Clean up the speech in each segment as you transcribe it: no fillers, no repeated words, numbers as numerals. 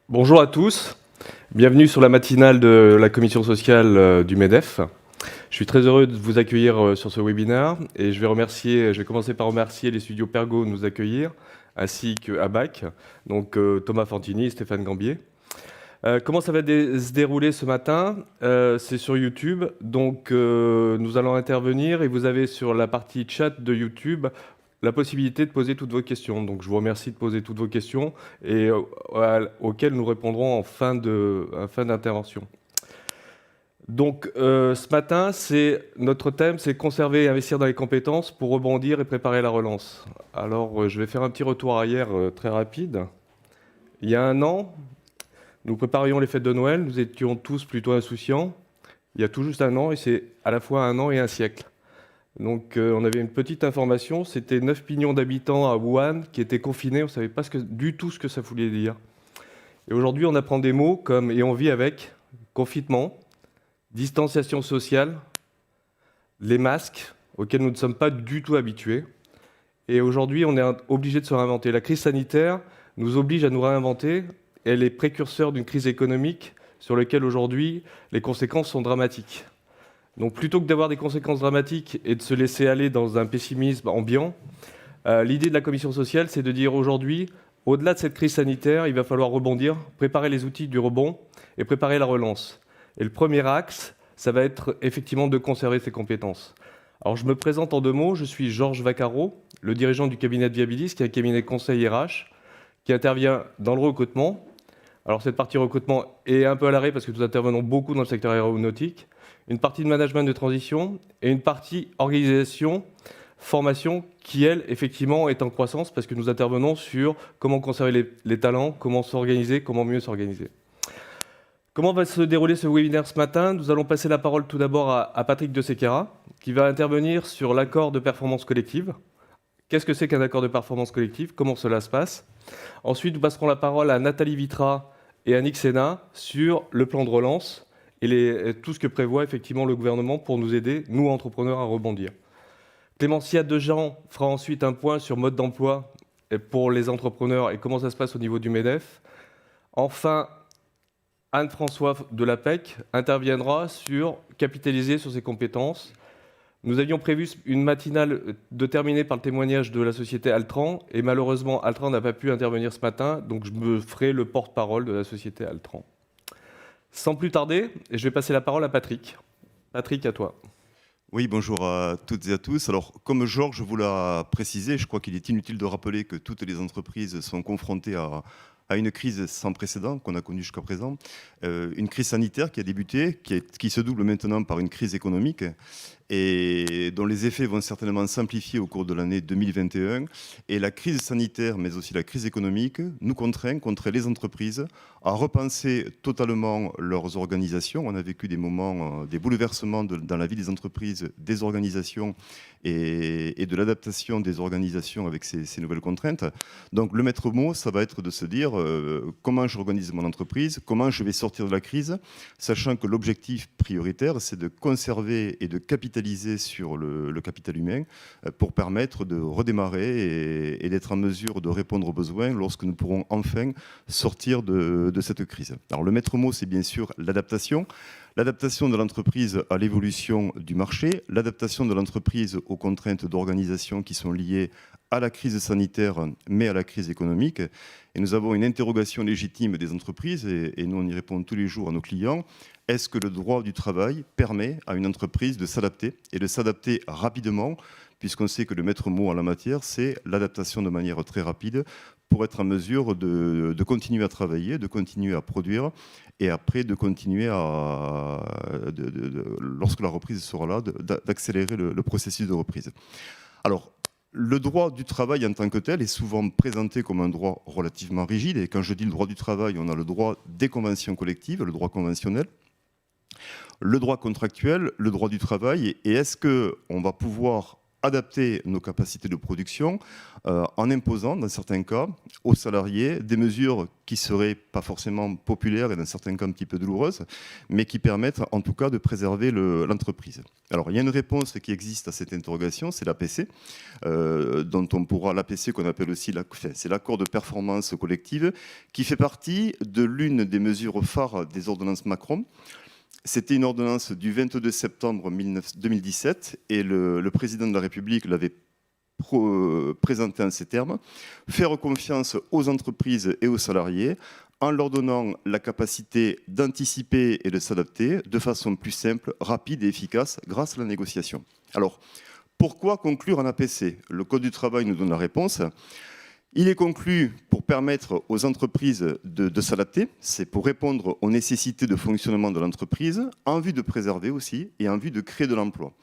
Bonjour à tous, bienvenue sur la matinale de la commission sociale du MEDEF. Je suis très heureux de vous accueillir sur ce webinaire et je vais commencer par remercier les studios Pergo de nous accueillir, ainsi que ABAC, donc Thomas Fantini et Stéphane Gambier. Comment ça va se dérouler ce matin? C'est sur YouTube, donc nous allons intervenir et vous avez sur la partie chat de YouTube la possibilité de poser toutes vos questions. Donc je vous remercie de poser toutes vos questions et auxquelles nous répondrons en fin d'intervention. Donc ce matin, notre thème, c'est conserver et investir dans les compétences pour rebondir et préparer la relance. Alors je vais faire un petit retour arrière très rapide. Il y a un an, nous préparions les fêtes de Noël, nous étions tous plutôt insouciants. Il y a tout juste un an, et c'est à la fois un an et un siècle. Donc on avait une petite information, c'était 9 millions d'habitants à Wuhan qui étaient confinés, on ne savait pas du tout ce que ça voulait dire. Et aujourd'hui, on apprend des mots comme « et on vit avec »,« confinement »,« distanciation sociale », les masques, auxquels nous ne sommes pas du tout habitués. Et aujourd'hui, on est obligé de se réinventer. La crise sanitaire nous oblige à nous réinventer. Elle est précurseur d'une crise économique sur laquelle aujourd'hui les conséquences sont dramatiques. Donc plutôt que d'avoir des conséquences dramatiques et de se laisser aller dans un pessimisme ambiant, l'idée de la commission sociale, c'est de dire aujourd'hui, au-delà de cette crise sanitaire, il va falloir rebondir, préparer les outils du rebond et préparer la relance. Et le premier axe, ça va être effectivement de conserver ses compétences. Alors je me présente en 2 mots, je suis Georges Vaccaro, le dirigeant du cabinet de Viabilis, qui est un cabinet conseil RH, qui intervient dans le recrutement. Alors cette partie recrutement est un peu à l'arrêt parce que nous intervenons beaucoup dans le secteur aéronautique, une partie de management de transition et une partie organisation, formation qui, elle, effectivement, est en croissance parce que nous intervenons sur comment conserver les talents, comment s'organiser, comment mieux s'organiser. Comment va se dérouler ce webinaire ce matin? Nous allons passer la parole tout d'abord à Patrick de Sequeira, qui va intervenir sur l'accord de performance collective. Qu'est-ce que c'est qu'un accord de performance collective? Comment cela se passe? Ensuite, nous passerons la parole à Nathalie Vitra et Annick Sénat sur le plan de relance et tout ce que prévoit effectivement le gouvernement pour nous aider, nous entrepreneurs, à rebondir. Clémentia Dejean fera ensuite un point sur mode d'emploi pour les entrepreneurs et comment ça se passe au niveau du MEDEF. Enfin, Anne-François de l'APEC interviendra sur capitaliser sur ses compétences. Nous avions prévu une matinale de terminer par le témoignage de la société Altran et malheureusement Altran n'a pas pu intervenir ce matin, donc je me ferai le porte-parole de la société Altran. Sans plus tarder, je vais passer la parole à Patrick. Patrick, à toi. Oui, bonjour à toutes et à tous. Alors, comme Georges vous l'a précisé, je crois qu'il est inutile de rappeler que toutes les entreprises sont confrontées à une crise sans précédent qu'on a connue jusqu'à présent. Une crise sanitaire qui a débuté, qui se double maintenant par une crise économique et dont les effets vont certainement s'amplifier au cours de l'année 2021. Et la crise sanitaire, mais aussi la crise économique, nous contraint les entreprises à repenser totalement leurs organisations. On a vécu des moments, des bouleversements dans la vie des entreprises, des organisations et de l'adaptation des organisations avec ces nouvelles contraintes. Donc le maître mot, ça va être de se dire comment j'organise mon entreprise, comment je vais sortir de la crise, sachant que l'objectif prioritaire, c'est de conserver et de capitaliser sur le capital humain pour permettre de redémarrer et d'être en mesure de répondre aux besoins lorsque nous pourrons enfin sortir de cette crise. Alors le maître mot, c'est bien sûr l'adaptation. L'adaptation de l'entreprise à l'évolution du marché, l'adaptation de l'entreprise aux contraintes d'organisation qui sont liées à la crise sanitaire, mais à la crise économique. Et nous avons une interrogation légitime des entreprises, et nous on y répond tous les jours à nos clients. Est-ce que le droit du travail permet à une entreprise de s'adapter, et de s'adapter rapidement, puisqu'on sait que le maître mot en la matière, c'est l'adaptation de manière très rapide pour être en mesure de continuer à travailler, de continuer à produire, et après de continuer lorsque la reprise sera là, d'accélérer le processus de reprise. Alors, le droit du travail en tant que tel est souvent présenté comme un droit relativement rigide, et quand je dis le droit du travail, on a le droit des conventions collectives, le droit conventionnel, le droit contractuel, le droit du travail, et est-ce qu'on va pouvoir adapter nos capacités de production en imposant, dans certains cas, aux salariés des mesures qui ne seraient pas forcément populaires et dans certains cas un petit peu douloureuses, mais qui permettent en tout cas de préserver l'entreprise. Alors il y a une réponse qui existe à cette interrogation, c'est l'APC, dont on pourra, l'APC qu'on appelle aussi, c'est l'accord de performance collective, qui fait partie de l'une des mesures phares des ordonnances Macron. C'était une ordonnance du 22 septembre 2017 et le président de la République l'avait présenté en ces termes: faire confiance aux entreprises et aux salariés en leur donnant la capacité d'anticiper et de s'adapter de façon plus simple, rapide et efficace grâce à la négociation. Alors, pourquoi conclure un APC? Le Code du travail nous donne la réponse. Il est conclu pour permettre aux entreprises de s'adapter, c'est pour répondre aux nécessités de fonctionnement de l'entreprise, en vue de préserver aussi et en vue de créer de l'emploi.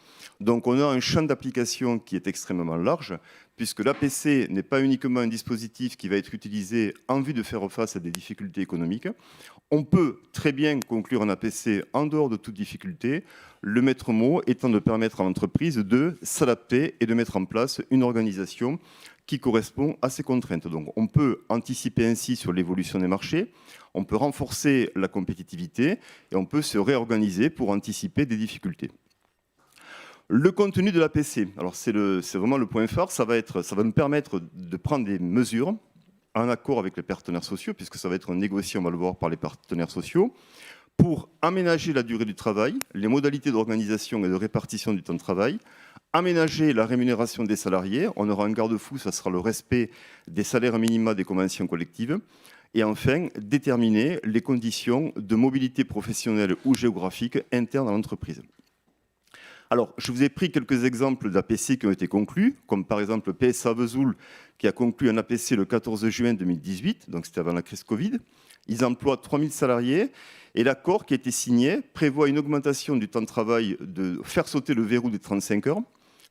Donc on a un champ d'application qui est extrêmement large, puisque l'APC n'est pas uniquement un dispositif qui va être utilisé en vue de faire face à des difficultés économiques. On peut très bien conclure un APC en dehors de toute difficulté, le maître mot étant de permettre à l'entreprise de s'adapter et de mettre en place une organisation qui correspond à ces contraintes. Donc on peut anticiper ainsi sur l'évolution des marchés, on peut renforcer la compétitivité et on peut se réorganiser pour anticiper des difficultés. Le contenu de l'APC, alors c'est vraiment le point phare, ça va nous permettre de prendre des mesures en accord avec les partenaires sociaux, puisque ça va être négocié, on va le voir, par les partenaires sociaux, pour aménager la durée du travail, les modalités d'organisation et de répartition du temps de travail, aménager la rémunération des salariés, on aura un garde-fou, ça sera le respect des salaires minima des conventions collectives, et enfin, déterminer les conditions de mobilité professionnelle ou géographique interne à l'entreprise. Alors, je vous ai pris quelques exemples d'APC qui ont été conclus, comme par exemple le PSA Vesoul, qui a conclu un APC le 14 juin 2018, donc c'était avant la crise Covid. Ils emploient 3000 salariés, et l'accord qui a été signé prévoit une augmentation du temps de travail, de faire sauter le verrou des 35 heures,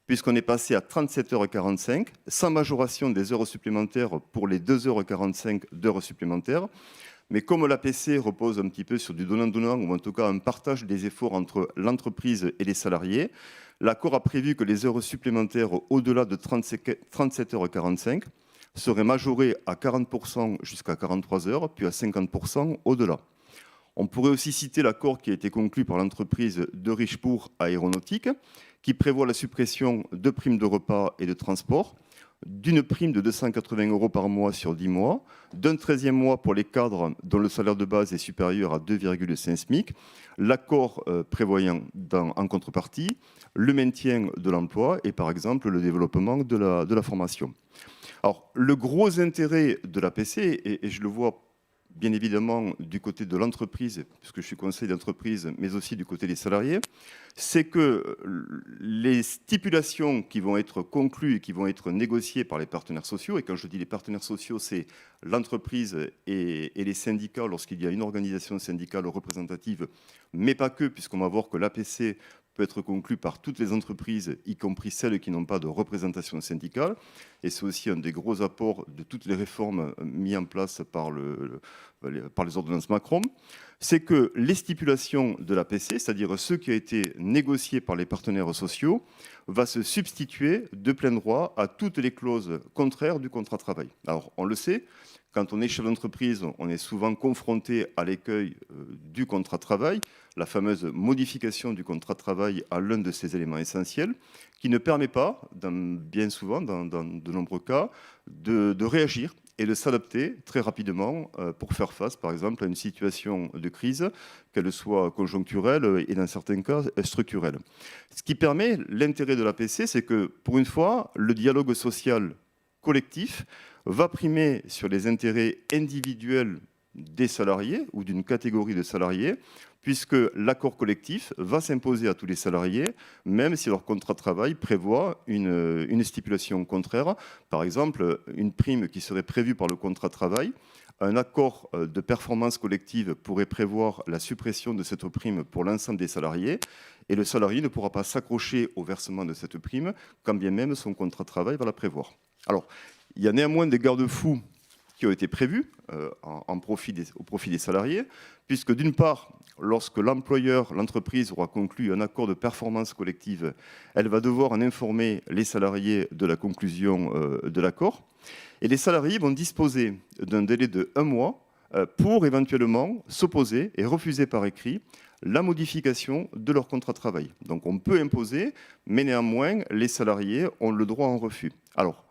puisqu'on est passé à 37h45, sans majoration des heures supplémentaires pour les 2h45 d'heures supplémentaires. Mais comme l'APC repose un petit peu sur du donnant-donnant, ou en tout cas un partage des efforts entre l'entreprise et les salariés, l'accord a prévu que les heures supplémentaires au-delà de 37h45 seraient majorées à 40% jusqu'à 43 heures, puis à 50% au-delà. On pourrait aussi citer l'accord qui a été conclu par l'entreprise de Richebourg Aéronautique, qui prévoit la suppression de primes de repas et de transport, d'une prime de 280 € par mois sur 10 mois, d'un 13e mois pour les cadres dont le salaire de base est supérieur à 2,5 SMIC, l'accord prévoyant en contrepartie le maintien de l'emploi et par exemple le développement de la formation. Alors, le gros intérêt de l'APC, et je le vois bien évidemment du côté de l'entreprise, puisque je suis conseiller d'entreprise, mais aussi du côté des salariés, c'est que les stipulations qui vont être conclues et qui vont être négociées par les partenaires sociaux, et quand je dis les partenaires sociaux, c'est l'entreprise et les syndicats lorsqu'il y a une organisation syndicale représentative, mais pas que, puisqu'on va voir que l'APC peut être conclu par toutes les entreprises, y compris celles qui n'ont pas de représentation syndicale. Et c'est aussi un des gros apports de toutes les réformes mises en place par les ordonnances Macron. C'est que les stipulations de l'APC, c'est-à-dire ce qui a été négocié par les partenaires sociaux, va se substituer de plein droit à toutes les clauses contraires du contrat de travail. Alors, on le sait, quand on est chef d'entreprise, on est souvent confronté à l'écueil du contrat de travail, la fameuse modification du contrat de travail à l'un de ces éléments essentiels, qui ne permet pas, bien souvent, dans de nombreux cas, de réagir et de s'adapter très rapidement pour faire face, par exemple, à une situation de crise, qu'elle soit conjoncturelle et dans certains cas structurelle. Ce qui permet, l'intérêt de l'APC, c'est que, pour une fois, le dialogue social collectif va primer sur les intérêts individuels des salariés ou d'une catégorie de salariés, puisque l'accord collectif va s'imposer à tous les salariés, même si leur contrat de travail prévoit une stipulation contraire. Par exemple, une prime qui serait prévue par le contrat de travail, un accord de performance collective pourrait prévoir la suppression de cette prime pour l'ensemble des salariés, et le salarié ne pourra pas s'accrocher au versement de cette prime, quand bien même son contrat de travail va la prévoir. Alors, il y a néanmoins des garde-fous qui ont été prévues au profit des salariés, puisque d'une part, lorsque l'employeur, l'entreprise aura conclu un accord de performance collective, elle va devoir en informer les salariés de la conclusion de l'accord. Et les salariés vont disposer d'un délai de 1 mois pour éventuellement s'opposer et refuser par écrit la modification de leur contrat de travail. Donc on peut imposer, mais néanmoins, les salariés ont le droit en refus. Alors,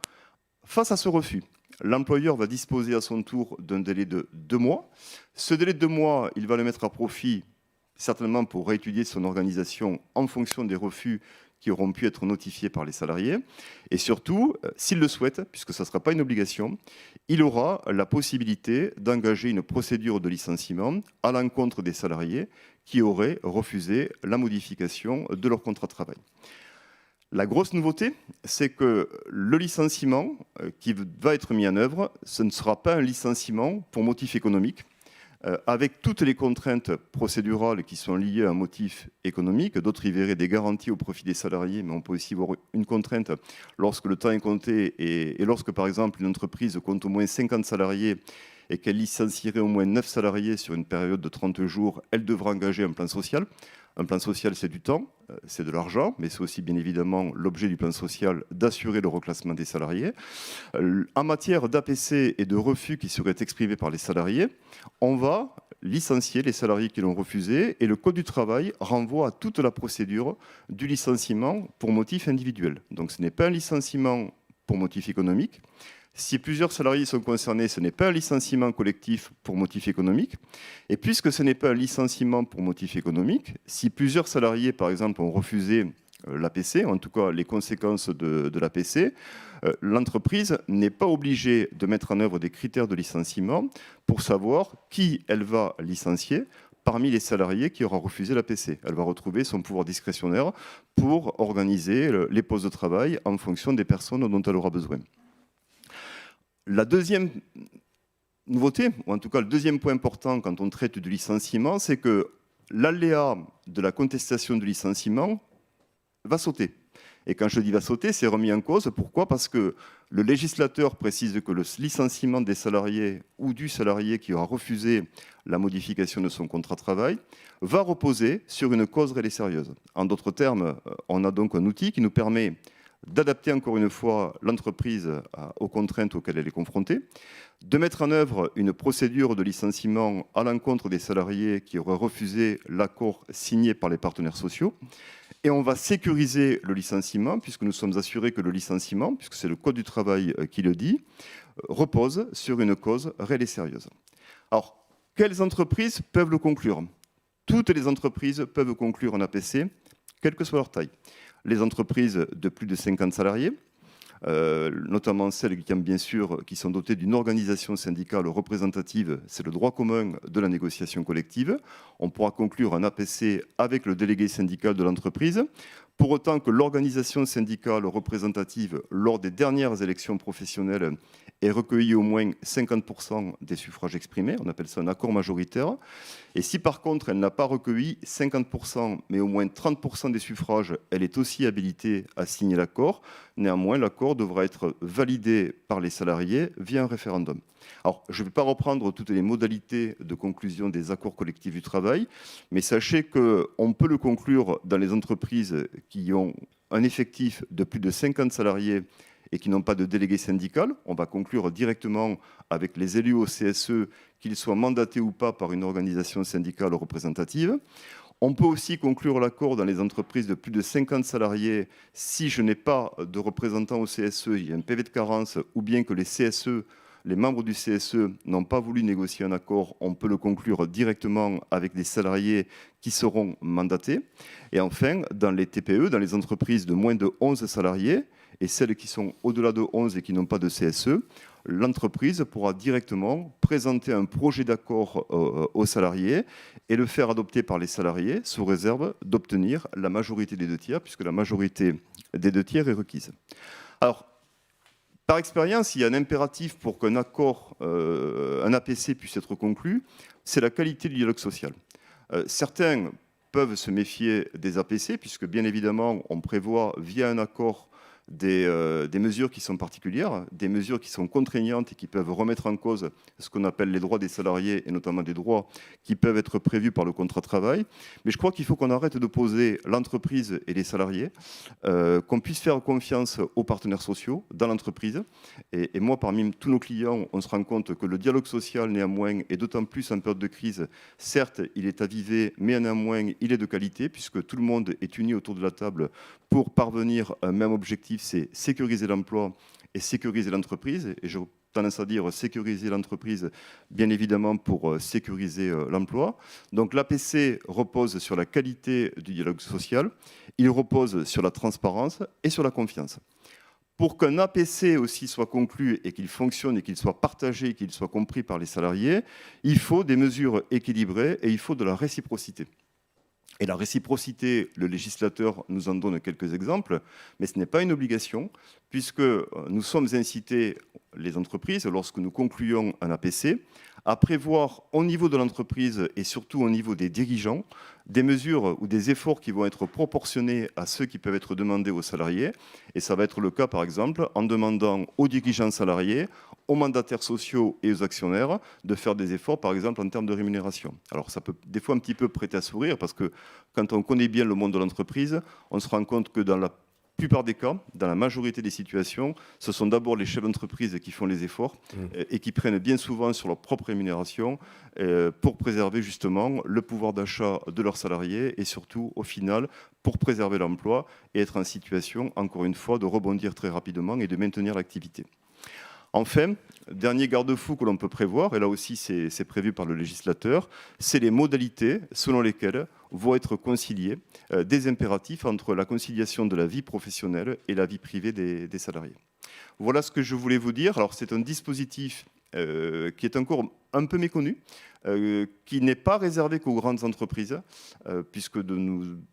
face à ce refus, l'employeur va disposer à son tour d'un délai de 2 mois. Ce délai de 2 mois, il va le mettre à profit certainement pour réétudier son organisation en fonction des refus qui auront pu être notifiés par les salariés. Et surtout, s'il le souhaite, puisque ce ne sera pas une obligation, il aura la possibilité d'engager une procédure de licenciement à l'encontre des salariés qui auraient refusé la modification de leur contrat de travail. La grosse nouveauté, c'est que le licenciement qui va être mis en œuvre, ce ne sera pas un licenciement pour motif économique, avec toutes les contraintes procédurales qui sont liées à un motif économique. D'autres y verraient des garanties au profit des salariés, mais on peut aussi voir une contrainte lorsque le temps est compté et lorsque, par exemple, une entreprise compte au moins 50 salariés et qu'elle licencierait au moins 9 salariés sur une période de 30 jours, elle devra engager un plan social. Un plan social, c'est du temps, c'est de l'argent, mais c'est aussi bien évidemment l'objet du plan social d'assurer le reclassement des salariés. En matière d'APC et de refus qui seraient exprimés par les salariés, on va licencier les salariés qui l'ont refusé et le Code du travail renvoie à toute la procédure du licenciement pour motif individuel. Donc ce n'est pas un licenciement pour motif économique. Si plusieurs salariés sont concernés, ce n'est pas un licenciement collectif pour motif économique. Et puisque ce n'est pas un licenciement pour motif économique, si plusieurs salariés, par exemple, ont refusé l'APC, en tout cas les conséquences de l'APC, l'entreprise n'est pas obligée de mettre en œuvre des critères de licenciement pour savoir qui elle va licencier parmi les salariés qui aura refusé l'APC. Elle va retrouver son pouvoir discrétionnaire pour organiser les postes de travail en fonction des personnes dont elle aura besoin. La deuxième nouveauté, ou en tout cas le deuxième point important quand on traite du licenciement, c'est que l'aléa de la contestation du licenciement va sauter. Et quand je dis va sauter, c'est remis en cause. Pourquoi ? Parce que le législateur précise que le licenciement des salariés ou du salarié qui aura refusé la modification de son contrat de travail va reposer sur une cause réelle et sérieuse. En d'autres termes, on a donc un outil qui nous permet d'adapter encore une fois l'entreprise aux contraintes auxquelles elle est confrontée, de mettre en œuvre une procédure de licenciement à l'encontre des salariés qui auraient refusé l'accord signé par les partenaires sociaux. Et on va sécuriser le licenciement, puisque nous sommes assurés que le licenciement, puisque c'est le Code du travail qui le dit, repose sur une cause réelle et sérieuse. Alors, quelles entreprises peuvent le conclure ? Toutes les entreprises peuvent conclure un APC, quelle que soit leur taille. Les entreprises de plus de 50 salariés, notamment celles qui sont dotées d'une organisation syndicale représentative, c'est le droit commun de la négociation collective. On pourra conclure un APC avec le délégué syndical de l'entreprise, pour autant que l'organisation syndicale représentative, lors des dernières élections professionnelles, ait recueilli au moins 50% des suffrages exprimés, on appelle ça un accord majoritaire. Et si par contre elle n'a pas recueilli 50%, mais au moins 30% des suffrages, elle est aussi habilitée à signer l'accord. Néanmoins, l'accord devra être validé par les salariés via un référendum. Alors, je ne vais pas reprendre toutes les modalités de conclusion des accords collectifs du travail, mais sachez qu'on peut le conclure dans les entreprises qui ont un effectif de plus de 50 salariés et qui n'ont pas de délégué syndical. On va conclure directement avec les élus au CSE, qu'ils soient mandatés ou pas par une organisation syndicale représentative. On peut aussi conclure l'accord dans les entreprises de plus de 50 salariés si je n'ai pas de représentant au CSE, il y a un PV de carence, ou bien que les CSE, les membres du CSE n'ont pas voulu négocier un accord, on peut le conclure directement avec des salariés qui seront mandatés. Et enfin, dans les TPE, dans les entreprises de moins de 11 salariés, et celles qui sont au-delà de 11 et qui n'ont pas de CSE, l'entreprise pourra directement présenter un projet d'accord aux salariés et le faire adopter par les salariés sous réserve d'obtenir la majorité des 2/3, puisque la majorité des 2/3 est requise. Alors, par expérience, il y a un impératif pour qu'un accord, un APC puisse être conclu, c'est la qualité du dialogue social. Certains peuvent se méfier des APC, puisque bien évidemment, on prévoit via un accord des mesures qui sont particulières, des mesures qui sont contraignantes et qui peuvent remettre en cause ce qu'on appelle les droits des salariés, et notamment des droits qui peuvent être prévus par le contrat de travail. Mais je crois qu'il faut qu'on arrête d'opposer l'entreprise et les salariés, qu'on puisse faire confiance aux partenaires sociaux dans l'entreprise. Et moi, parmi tous nos clients, on se rend compte que le dialogue social, néanmoins, et d'autant plus en période de crise, certes, il est avivé, mais néanmoins, il est de qualité, puisque tout le monde est uni autour de la table pour parvenir à un même objectif, c'est sécuriser l'emploi et sécuriser l'entreprise. Et j'ai tendance à dire sécuriser l'entreprise, bien évidemment, pour sécuriser l'emploi. Donc l'APC repose sur la qualité du dialogue social, il repose sur la transparence et sur la confiance. Pour qu'un APC aussi soit conclu et qu'il fonctionne et qu'il soit partagé et qu'il soit compris par les salariés, il faut des mesures équilibrées et il faut de la réciprocité. Et la réciprocité, le législateur nous en donne quelques exemples, mais ce n'est pas une obligation, puisque nous sommes incités, les entreprises, lorsque nous concluons un APC, à prévoir au niveau de l'entreprise et surtout au niveau des dirigeants, des mesures ou des efforts qui vont être proportionnés à ceux qui peuvent être demandés aux salariés. Et ça va être le cas, par exemple, en demandant aux dirigeants salariés, aux mandataires sociaux et aux actionnaires de faire des efforts, par exemple, en termes de rémunération. Alors, ça peut des fois un petit peu prêter à sourire, parce que quand on connaît bien le monde de l'entreprise, on se rend compte que dans la plupart des cas, dans la majorité des situations, ce sont d'abord les chefs d'entreprise qui font les efforts et qui prennent bien souvent sur leur propre rémunération pour préserver justement le pouvoir d'achat de leurs salariés et surtout, au final, pour préserver l'emploi et être en situation, encore une fois, de rebondir très rapidement et de maintenir l'activité. Enfin, dernier garde-fou que l'on peut prévoir, et là aussi c'est prévu par le législateur, c'est les modalités selon lesquelles vont être conciliés des impératifs entre la conciliation de la vie professionnelle et la vie privée des salariés. Voilà ce que je voulais vous dire. Alors c'est un dispositif qui est encore un peu méconnu, qui n'est pas réservé qu'aux grandes entreprises, puisque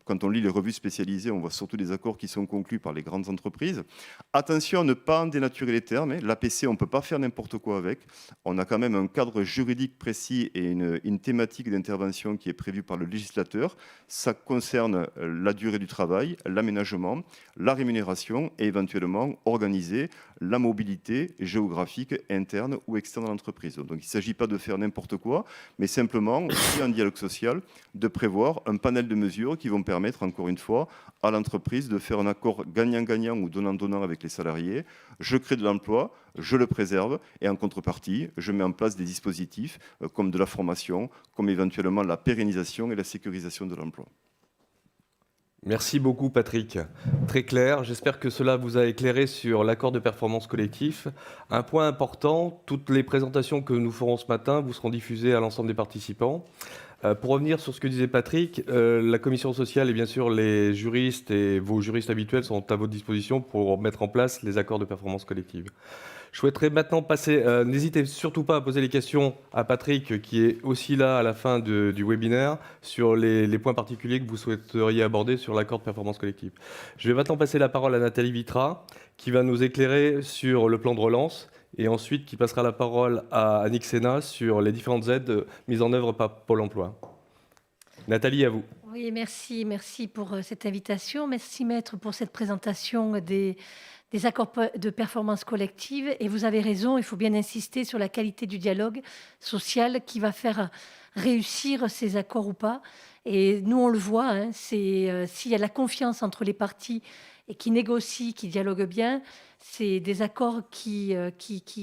quand on lit les revues spécialisées, on voit surtout des accords qui sont conclus par les grandes entreprises. Attention à ne pas en dénaturer les termes. L'APC, on ne peut pas faire n'importe quoi avec. On a quand même un cadre juridique précis et une thématique d'intervention qui est prévue par le législateur. Ça concerne la durée du travail, l'aménagement, la rémunération et éventuellement organiser la mobilité géographique interne ou externe de l'entreprise. Donc il ne s'agit pas de faire n'importe quoi, mais simplement, aussi en dialogue social, de prévoir un panel de mesures qui vont permettre, encore une fois, à l'entreprise de faire un accord gagnant-gagnant ou donnant-donnant avec les salariés. Je crée de l'emploi, je le préserve, et en contrepartie, je mets en place des dispositifs comme de la formation, comme éventuellement la pérennisation et la sécurisation de l'emploi. Merci beaucoup Patrick, très clair. J'espère que cela vous a éclairé sur l'accord de performance collectif. Un point important, toutes les présentations que nous ferons ce matin vous seront diffusées à l'ensemble des participants. Pour revenir sur ce que disait Patrick, la commission sociale et bien sûr les juristes et vos juristes habituels sont à votre disposition pour mettre en place les accords de performance collective. Je souhaiterais maintenant passer, n'hésitez surtout pas à poser les questions à Patrick qui est aussi là à la fin du webinaire sur les points particuliers que vous souhaiteriez aborder sur l'accord de performance collective. Je vais maintenant passer la parole à Nathalie Vitra qui va nous éclairer sur le plan de relance et ensuite qui passera la parole à Annick Sénat sur les différentes aides mises en œuvre par Pôle emploi. Nathalie, à vous. Oui, merci pour cette invitation. Merci Maître pour cette présentation des accords de performance collective. Et vous avez raison, il faut bien insister sur la qualité du dialogue social qui va faire réussir ces accords ou pas. Et nous, on le voit, hein, s'il y a la confiance entre les parties et qui négocient, qui dialoguent bien, c'est des accords qui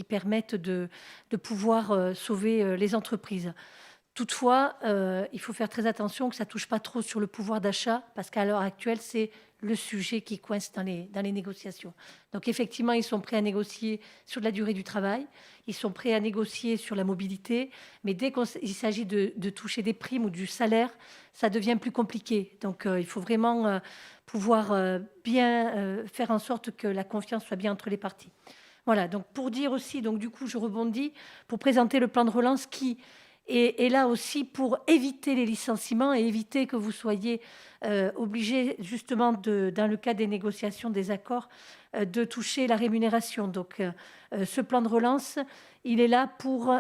permettent de pouvoir sauver les entreprises. Toutefois, il faut faire très attention que ça ne touche pas trop sur le pouvoir d'achat, parce qu'à l'heure actuelle, c'est le sujet qui coince dans les négociations. Donc effectivement, ils sont prêts à négocier sur la durée du travail, ils sont prêts à négocier sur la mobilité, mais dès qu'il s'agit de toucher des primes ou du salaire, ça devient plus compliqué. Donc il faut vraiment pouvoir bien faire en sorte que la confiance soit bien entre les parties. Voilà, donc pour dire aussi, donc du coup je rebondis, pour présenter le plan de relance qui est là aussi pour éviter les licenciements et éviter que vous soyez obligés justement, dans le cas des négociations, des accords, de toucher la rémunération. Donc ce plan de relance, il est là pour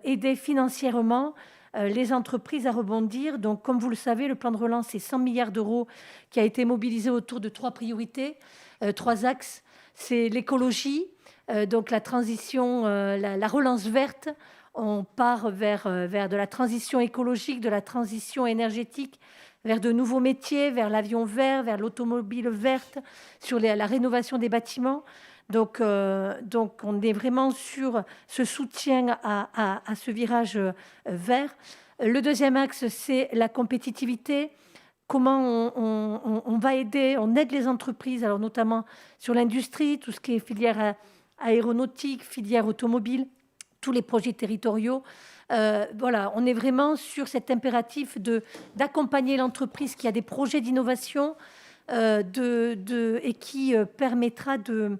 aider financièrement les entreprises à rebondir. Donc comme vous le savez, le plan de relance, c'est 100 milliards d'euros qui a été mobilisé autour de 3 priorités. 3 axes. C'est l'écologie, donc la transition, la relance verte. On part vers de la transition écologique, de la transition énergétique, vers de nouveaux métiers, vers l'avion vert, vers l'automobile verte, sur la rénovation des bâtiments. Donc, on est vraiment sur ce soutien à ce virage vert. Le deuxième axe, c'est la compétitivité. Comment on va aider, on aide les entreprises, alors notamment sur l'industrie, tout ce qui est filière aéronautique, filière automobile, tous les projets territoriaux. Voilà, on est vraiment sur cet impératif d'accompagner l'entreprise qui a des projets d'innovation et qui permettra de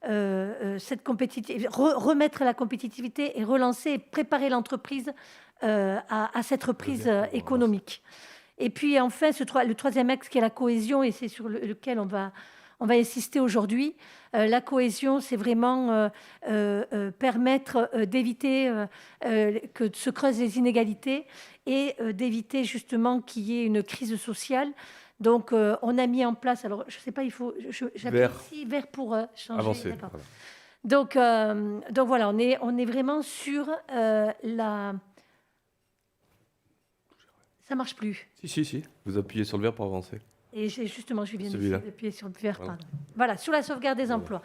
remettre la compétitivité et relancer et préparer l'entreprise à cette reprise économique. Et puis enfin, le troisième axe qui est la cohésion, et c'est sur lequel on va insister aujourd'hui. La cohésion, c'est vraiment permettre d'éviter que se creusent les inégalités et d'éviter justement qu'il y ait une crise sociale. Donc, on a mis en place, alors je ne sais pas, j'appuie ici, vert pour changer. Avancer. Voilà. Donc voilà, on est vraiment sur la... Ça ne marche plus. Si. Vous appuyez sur le vert pour avancer. Et justement, je viens d'appuyer sur le vert. Voilà. Pardon. Voilà, sur la sauvegarde des emplois.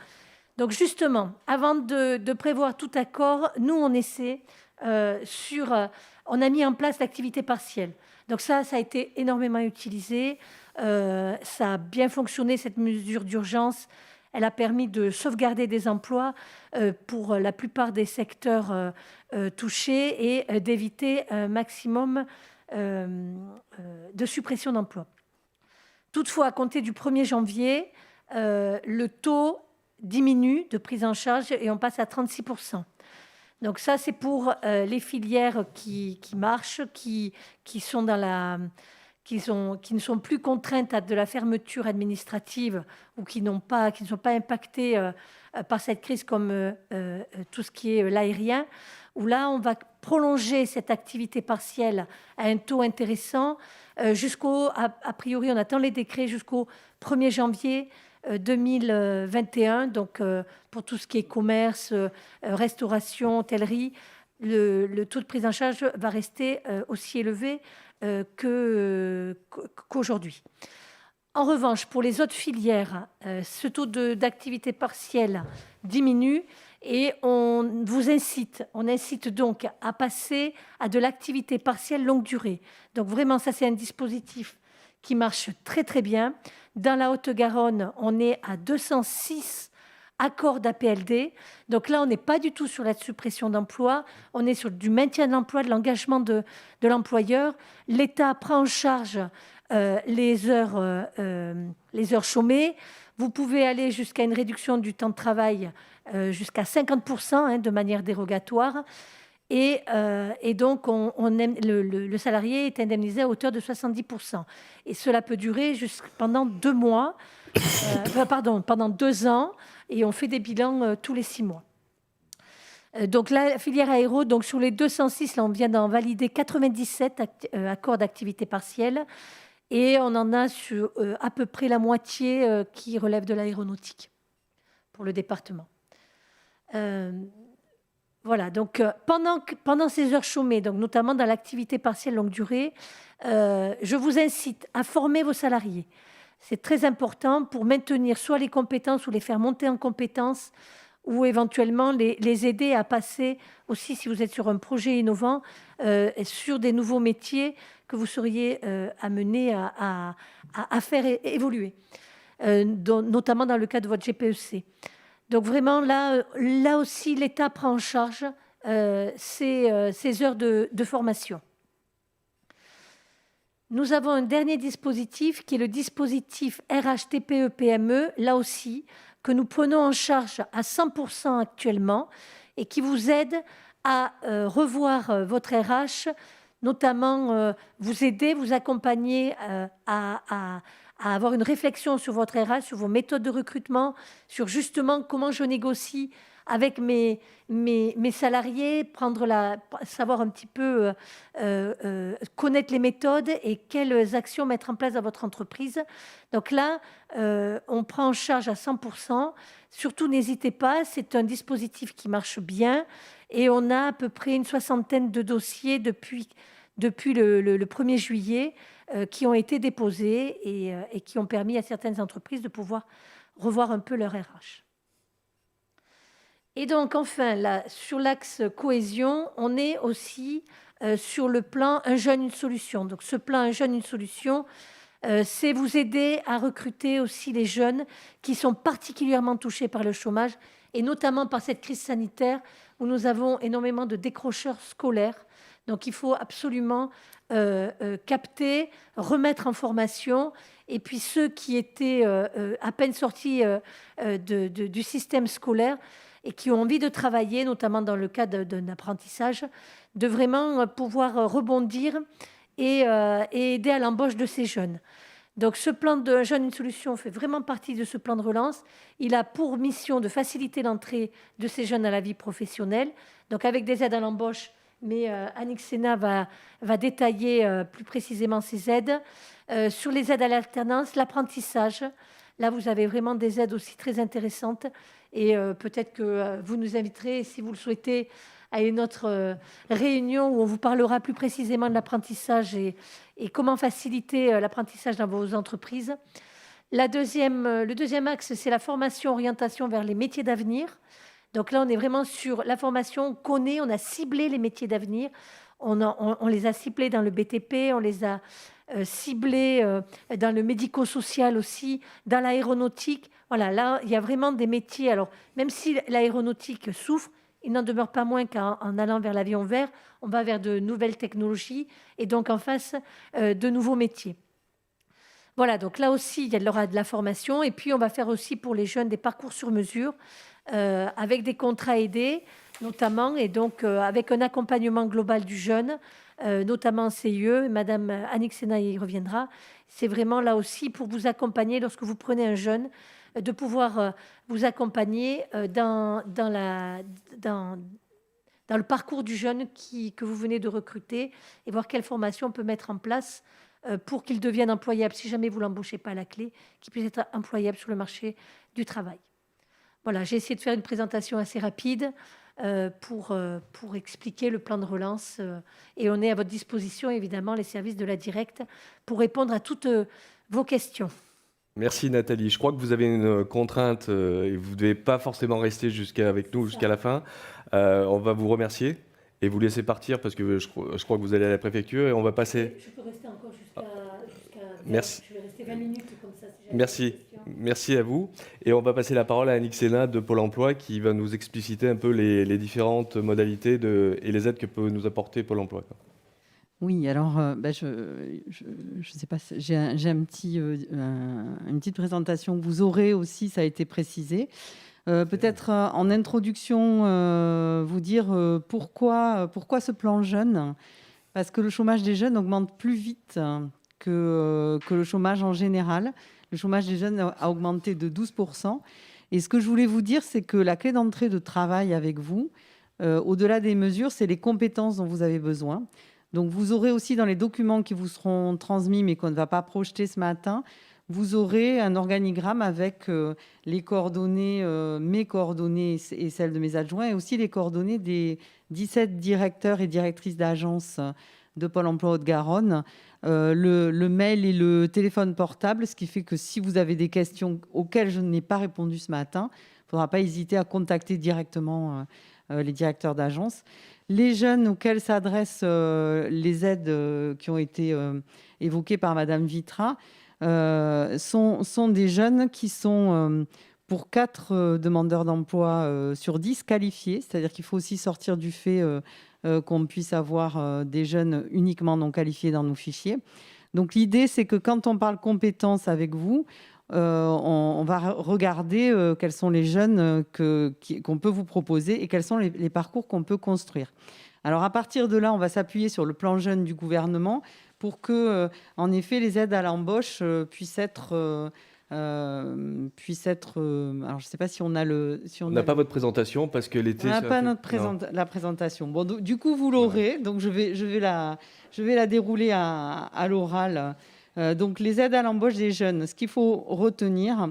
Donc justement, avant de prévoir tout accord, nous, on essaie on a mis en place l'activité partielle. Donc ça a été énormément utilisé. Ça a bien fonctionné, cette mesure d'urgence. Elle a permis de sauvegarder des emplois pour la plupart des secteurs touchés et d'éviter un maximum de suppression d'emplois. Toutefois, à compter du 1er janvier, le taux diminue de prise en charge et on passe à 36%. Donc ça, c'est pour les filières qui marchent, qui ne sont plus contraintes à de la fermeture administrative ou qui ne sont pas impactées par cette crise comme tout ce qui est l'aérien, où là, on va prolonger cette activité partielle à un taux intéressant a priori, on attend les décrets jusqu'au 1er janvier 2021. Donc, pour tout ce qui est commerce, restauration, hôtellerie, le taux de prise en charge va rester aussi élevé qu'aujourd'hui. En revanche, pour les autres filières, ce taux d'activité partielle diminue et on incite donc à passer à de l'activité partielle longue durée. Donc vraiment, ça c'est un dispositif qui marche très très bien. Dans la Haute-Garonne, on est à 206 accords d'APLD. Donc là, on n'est pas du tout sur la suppression d'emplois, on est sur du maintien de l'emploi, de l'engagement de l'employeur. L'État prend en charge les heures chômées. Vous pouvez aller jusqu'à une réduction du temps de travail jusqu'à 50% de manière dérogatoire. Et donc, le salarié est indemnisé à hauteur de 70%. Et cela peut durer pendant 2 mois, pendant 2 ans, et on fait des bilans tous les 6 mois. Donc, la filière aéro, donc sur les 206, là, on vient d'en valider 97 accords d'activité partielle. Et on en a sur à peu près la moitié qui relève de l'aéronautique pour le département. Voilà, donc pendant ces heures chômées, donc notamment dans l'activité partielle longue durée, je vous incite à former vos salariés. C'est très important pour maintenir soit les compétences ou les faire monter en compétences ou éventuellement les aider à passer aussi, si vous êtes sur un projet innovant, sur des nouveaux métiers que vous seriez amenés à faire évoluer, notamment dans le cas de votre GPEC. Donc vraiment, là aussi, l'État prend en charge ces heures de formation. Nous avons un dernier dispositif qui est le dispositif RH-TPE-PME, là aussi, que nous prenons en charge à 100% actuellement et qui vous aide à revoir votre RH, notamment vous aider, vous accompagner à avoir une réflexion sur votre RH, sur vos méthodes de recrutement, sur justement comment je négocie avec mes salariés, savoir un petit peu connaître les méthodes et quelles actions mettre en place dans votre entreprise. Donc là, on prend en charge à 100%. Surtout, n'hésitez pas, c'est un dispositif qui marche bien et on a à peu près une 60aine de dossiers depuis le 1er juillet qui ont été déposés et qui ont permis à certaines entreprises de pouvoir revoir un peu leur RH. Et donc, enfin, là, sur l'axe cohésion, on est aussi sur le plan Un jeune, une solution. Donc, ce plan Un jeune, une solution, c'est vous aider à recruter aussi les jeunes qui sont particulièrement touchés par le chômage et notamment par cette crise sanitaire où nous avons énormément de décrocheurs scolaires. Donc, il faut absolument capter, remettre en formation. Et puis, ceux qui étaient à peine sortis du système scolaire et qui ont envie de travailler, notamment dans le cadre d'un apprentissage, de vraiment pouvoir rebondir et aider à l'embauche de ces jeunes. Donc, ce plan de Jeunes une solution fait vraiment partie de ce plan de relance. Il a pour mission de faciliter l'entrée de ces jeunes à la vie professionnelle, donc avec des aides à l'embauche, mais Annick Sénat va détailler plus précisément ces aides. Sur les aides à l'alternance, l'apprentissage, là, vous avez vraiment des aides aussi très intéressantes et peut-être que vous nous inviterez, si vous le souhaitez, à une autre réunion où on vous parlera plus précisément de l'apprentissage et comment faciliter l'apprentissage dans vos entreprises. Le deuxième axe, c'est la formation, orientation vers les métiers d'avenir. Donc là, on est vraiment sur la formation, on a ciblé les métiers d'avenir. On les a ciblés dans le BTP, on les a ciblés dans le médico-social aussi, dans l'aéronautique. Voilà, là, il y a vraiment des métiers. Alors, même si l'aéronautique souffre, il n'en demeure pas moins qu'en allant vers l'avion vert, on va vers de nouvelles technologies et donc en face de nouveaux métiers. Voilà, donc là aussi, il y aura de la formation. Et puis, on va faire aussi pour les jeunes des parcours sur mesure avec des contrats aidés, notamment, et donc avec un accompagnement global du jeune, notamment en CIE. Madame Annick Sénat y reviendra. C'est vraiment là aussi pour vous accompagner lorsque vous prenez un jeune, de pouvoir vous accompagner dans le parcours du jeune que vous venez de recruter et voir quelle formation on peut mettre en place pour qu'il devienne employable, si jamais vous ne l'embauchez pas à la clé, qu'il puisse être employable sur le marché du travail. Voilà, j'ai essayé de faire une présentation assez rapide pour expliquer le plan de relance et on est à votre disposition, évidemment, les services de la Directe, pour répondre à toutes vos questions. Merci Nathalie. Je crois que vous avez une contrainte et vous ne devez pas forcément rester avec nous jusqu'à la fin. On va vous remercier et vous laisser partir parce que je crois que vous allez à la préfecture et on va passer... Je peux rester encore jusqu'à Merci. Je vais rester 20 minutes comme ça. Si Merci. Merci à vous. Et on va passer la parole à Annick Sénat de Pôle emploi qui va nous expliciter un peu les différentes modalités et les aides que peut nous apporter Pôle emploi. Oui, alors je sais pas, j'ai une petite présentation que vous aurez aussi, ça a été précisé. Peut-être en introduction, vous dire pourquoi ce plan jeune. Parce que le chômage des jeunes augmente plus vite que le chômage en général. Le chômage des jeunes a augmenté de 12%. Et ce que je voulais vous dire, c'est que la clé d'entrée de travail avec vous, au-delà des mesures, c'est les compétences dont vous avez besoin. Donc, vous aurez aussi dans les documents qui vous seront transmis, mais qu'on ne va pas projeter ce matin, vous aurez un organigramme avec les coordonnées, mes coordonnées et celles de mes adjoints, et aussi les coordonnées des 17 directeurs et directrices d'agences de Pôle emploi Haute-Garonne, le mail et le téléphone portable, ce qui fait que si vous avez des questions auxquelles je n'ai pas répondu ce matin, il ne faudra pas hésiter à contacter directement les directeurs d'agence. Les jeunes auxquels s'adressent les aides qui ont été évoquées par Madame Vitra sont des jeunes qui sont, pour 4 demandeurs d'emploi sur 10, qualifiés. C'est-à-dire qu'il faut aussi sortir du fait qu'on puisse avoir des jeunes uniquement non qualifiés dans nos fichiers. Donc l'idée, c'est que quand on parle compétences avec vous, on va regarder quels sont les jeunes qu'on peut vous proposer et quels sont les parcours qu'on peut construire. Alors à partir de là, on va s'appuyer sur le plan jeune du gouvernement pour que, en effet, les aides à l'embauche puissent être puisse être... alors, je ne sais pas si on a le... Si On n'a pas votre présentation parce qu'elle était... On n'a sur pas la- la présentation. Bon, du coup, vous l'aurez. Donc, je vais la dérouler à l'oral. Donc, les aides à l'embauche des jeunes. Ce qu'il faut retenir,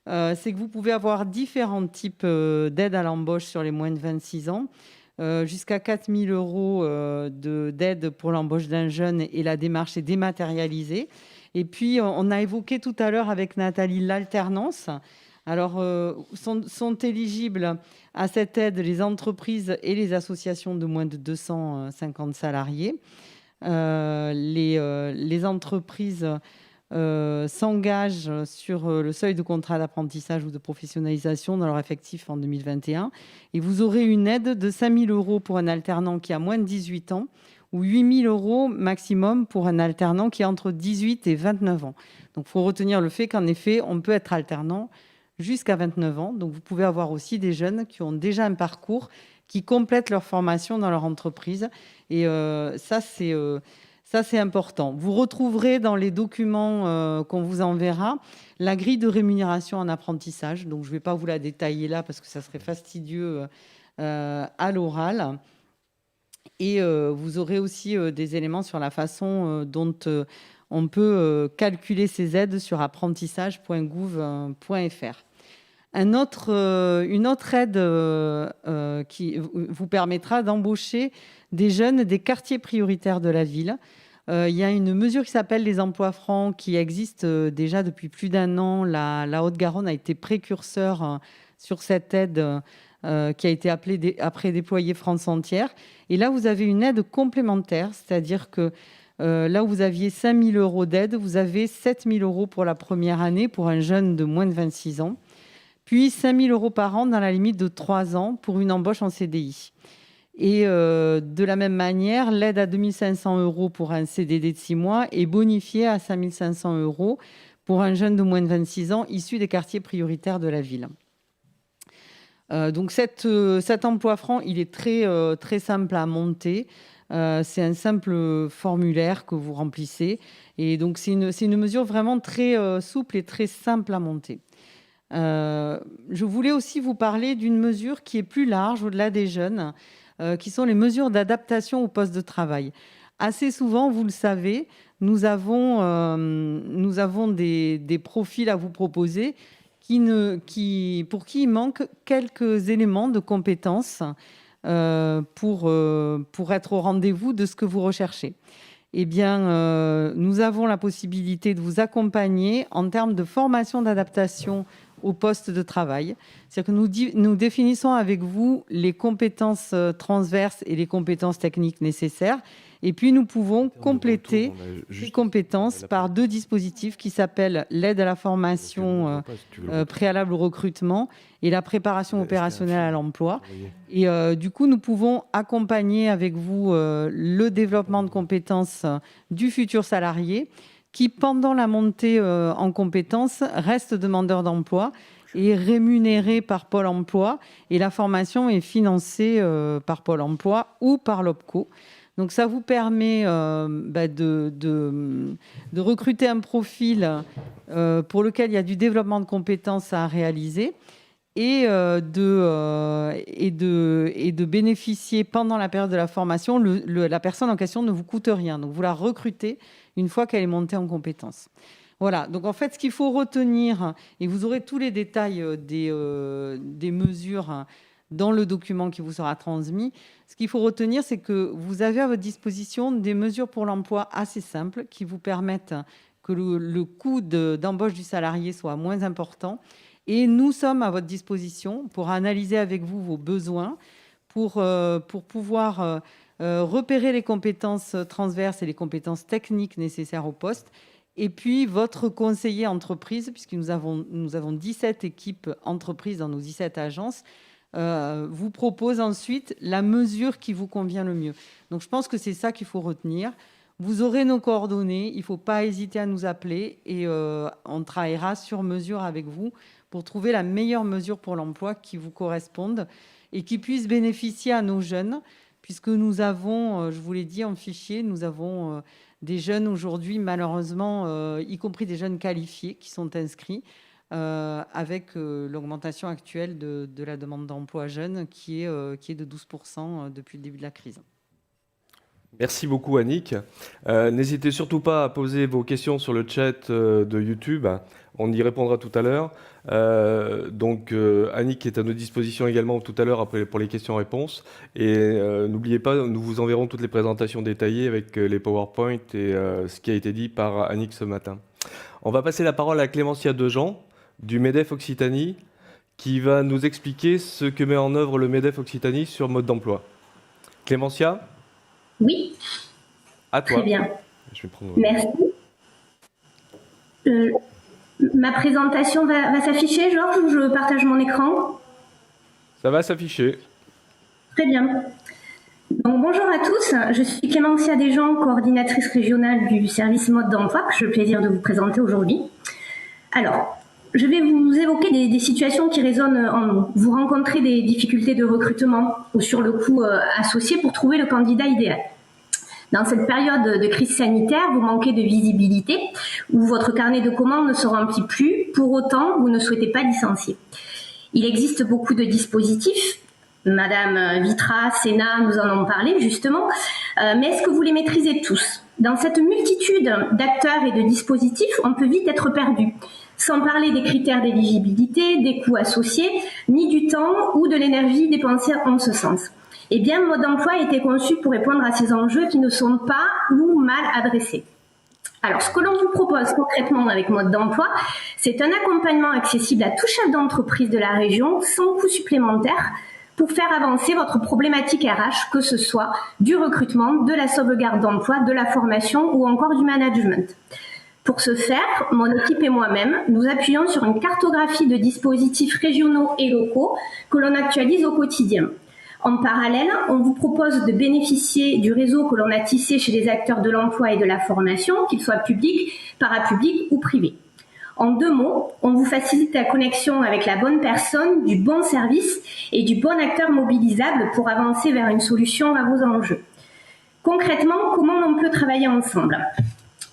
c'est que vous pouvez avoir différents types d'aides à l'embauche sur les moins de 26 ans. Jusqu'à 4 000 euros d'aide pour l'embauche d'un jeune et la démarche est dématérialisée. Et puis, on a évoqué tout à l'heure avec Nathalie l'alternance. Alors, sont éligibles à cette aide les entreprises et les associations de moins de 250 salariés. Les entreprises s'engagent sur le seuil de contrat d'apprentissage ou de professionnalisation dans leur effectif en 2021. Et vous aurez une aide de 5 000 euros pour un alternant qui a moins de 18 ans ou 8 000 euros maximum pour un alternant qui a entre 18 et 29 ans. Donc, il faut retenir le fait qu'en effet, on peut être alternant jusqu'à 29 ans. Donc, vous pouvez avoir aussi des jeunes qui ont déjà un parcours, qui complètent leur formation dans leur entreprise. Et ça, c'est important. Vous retrouverez dans les documents qu'on vous enverra la grille de rémunération en apprentissage. Donc, je ne vais pas vous la détailler là parce que ça serait fastidieux à l'oral. Et vous aurez aussi des éléments sur la façon dont on peut calculer ces aides sur apprentissage.gouv.fr. Une autre aide qui vous permettra d'embaucher des jeunes des quartiers prioritaires de la ville. Il y a une mesure qui s'appelle les emplois francs qui existe déjà depuis plus d'un an. La Haute-Garonne a été précurseur sur cette aide qui a été après déployée France entière. Et là, vous avez une aide complémentaire, c'est-à-dire que là où vous aviez 5 000 euros d'aide, vous avez 7 000 euros pour la première année pour un jeune de moins de 26 ans, puis 5 000 euros par an dans la limite de 3 ans pour une embauche en CDI. Et de la même manière, l'aide à 2 500 euros pour un CDD de 6 mois est bonifiée à 5 500 euros pour un jeune de moins de 26 ans issu des quartiers prioritaires de la ville. Donc cet emploi franc, il est très simple à monter. C'est un simple formulaire que vous remplissez. Et donc c'est une mesure vraiment très souple et très simple à monter. Je voulais aussi vous parler d'une mesure qui est plus large au-delà des jeunes, qui sont les mesures d'adaptation au poste de travail. Assez souvent, vous le savez, nous avons des profils à vous proposer pour qui il manque quelques éléments de compétences pour être au rendez-vous de ce que vous recherchez. Eh bien, nous avons la possibilité de vous accompagner en termes de formation d'adaptation au poste de travail. C'est-à-dire que nous définissons avec vous les compétences transverses et les compétences techniques nécessaires. Et puis, nous pouvons compléter ces compétences par 2 dispositifs qui s'appellent l'aide à la formation préalable au recrutement et la préparation opérationnelle à l'emploi. Et du coup, nous pouvons accompagner avec vous le développement de compétences du futur salarié qui, pendant la montée en compétences, reste demandeur d'emploi et rémunéré par Pôle emploi. Et la formation est financée par Pôle emploi ou par l'OPCO. Donc, ça vous permet de recruter un profil pour lequel il y a du développement de compétences à réaliser et de bénéficier pendant la période de la formation. La personne en question ne vous coûte rien. Donc, vous la recrutez une fois qu'elle est montée en compétences. Voilà. Donc, en fait, ce qu'il faut retenir, et vous aurez tous les détails des mesures dans le document qui vous sera transmis. Ce qu'il faut retenir, c'est que vous avez à votre disposition des mesures pour l'emploi assez simples qui vous permettent que le coût d'embauche du salarié soit moins important. Et nous sommes à votre disposition pour analyser avec vous vos besoins, pour pouvoir repérer les compétences transverses et les compétences techniques nécessaires au poste. Et puis, votre conseiller entreprise, puisque nous avons 17 équipes entreprises dans nos 17 agences, vous propose ensuite la mesure qui vous convient le mieux. Donc, je pense que c'est ça qu'il faut retenir. Vous aurez nos coordonnées, il ne faut pas hésiter à nous appeler et on travaillera sur mesure avec vous pour trouver la meilleure mesure pour l'emploi qui vous corresponde et qui puisse bénéficier à nos jeunes, puisque nous avons, je vous l'ai dit en fichier, nous avons des jeunes aujourd'hui, malheureusement, y compris des jeunes qualifiés qui sont inscrits, avec l'augmentation actuelle de la demande d'emploi jeune qui est de 12% depuis le début de la crise. Merci beaucoup Annick. N'hésitez surtout pas à poser vos questions sur le chat de YouTube. On y répondra tout à l'heure. Donc Annick est à notre disposition également tout à l'heure après pour les questions-réponses. Et n'oubliez pas, nous vous enverrons toutes les présentations détaillées avec les PowerPoint et ce qui a été dit par Annick ce matin. On va passer la parole à Clémentia Dejean du MEDEF Occitanie qui va nous expliquer ce que met en œuvre le MEDEF Occitanie sur mode d'emploi. Clémentia ? Oui. À toi. Très bien. Je vais prendre... Merci. Ma présentation va s'afficher, Georges, ou je partage mon écran? Ça va s'afficher. Très bien. Donc, bonjour à tous, je suis Clémentia Dejean, coordinatrice régionale du service mode d'emploi, que j'ai le plaisir de vous présenter aujourd'hui. Alors, je vais vous évoquer des situations qui résonnent en nous. Vous rencontrez des difficultés de recrutement ou sur le coût associé pour trouver le candidat idéal. Dans cette période de crise sanitaire, vous manquez de visibilité ou votre carnet de commandes ne se remplit plus. Pour autant, vous ne souhaitez pas licencier. Il existe beaucoup de dispositifs. Madame Vitra, Sénat, nous en avons parlé justement. Mais est-ce que vous les maîtrisez tous? Dans cette multitude d'acteurs et de dispositifs, on peut vite être perdu. Sans parler des critères d'éligibilité, des coûts associés, ni du temps ou de l'énergie dépensée en ce sens. Eh bien, Mode d'emploi a été conçu pour répondre à ces enjeux qui ne sont pas ou mal adressés. Alors, ce que l'on vous propose concrètement avec Mode d'emploi, c'est un accompagnement accessible à tout chef d'entreprise de la région sans coût supplémentaire pour faire avancer votre problématique RH, que ce soit du recrutement, de la sauvegarde d'emploi, de la formation ou encore du management. Pour ce faire, mon équipe et moi-même, nous appuyons sur une cartographie de dispositifs régionaux et locaux que l'on actualise au quotidien. En parallèle, on vous propose de bénéficier du réseau que l'on a tissé chez les acteurs de l'emploi et de la formation, qu'ils soient publics, parapublics ou privés. En 2 mots, on vous facilite la connexion avec la bonne personne, du bon service et du bon acteur mobilisable pour avancer vers une solution à vos enjeux. Concrètement, comment on peut travailler ensemble ?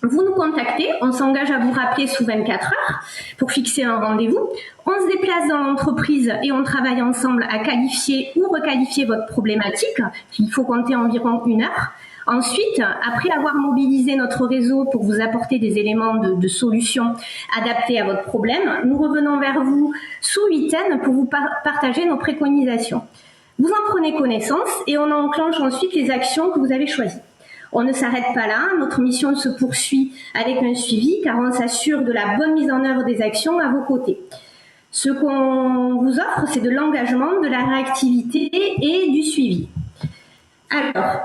Vous nous contactez, on s'engage à vous rappeler sous 24 heures pour fixer un rendez-vous. On se déplace dans l'entreprise et on travaille ensemble à qualifier ou requalifier votre problématique. Il faut compter environ 1 heure. Ensuite, après avoir mobilisé notre réseau pour vous apporter des éléments de solutions adaptés à votre problème, nous revenons vers vous sous 8 pour vous partager nos préconisations. Vous en prenez connaissance et on enclenche ensuite les actions que vous avez choisies. On ne s'arrête pas là, notre mission se poursuit avec un suivi car on s'assure de la bonne mise en œuvre des actions à vos côtés. Ce qu'on vous offre, c'est de l'engagement, de la réactivité et du suivi. Alors,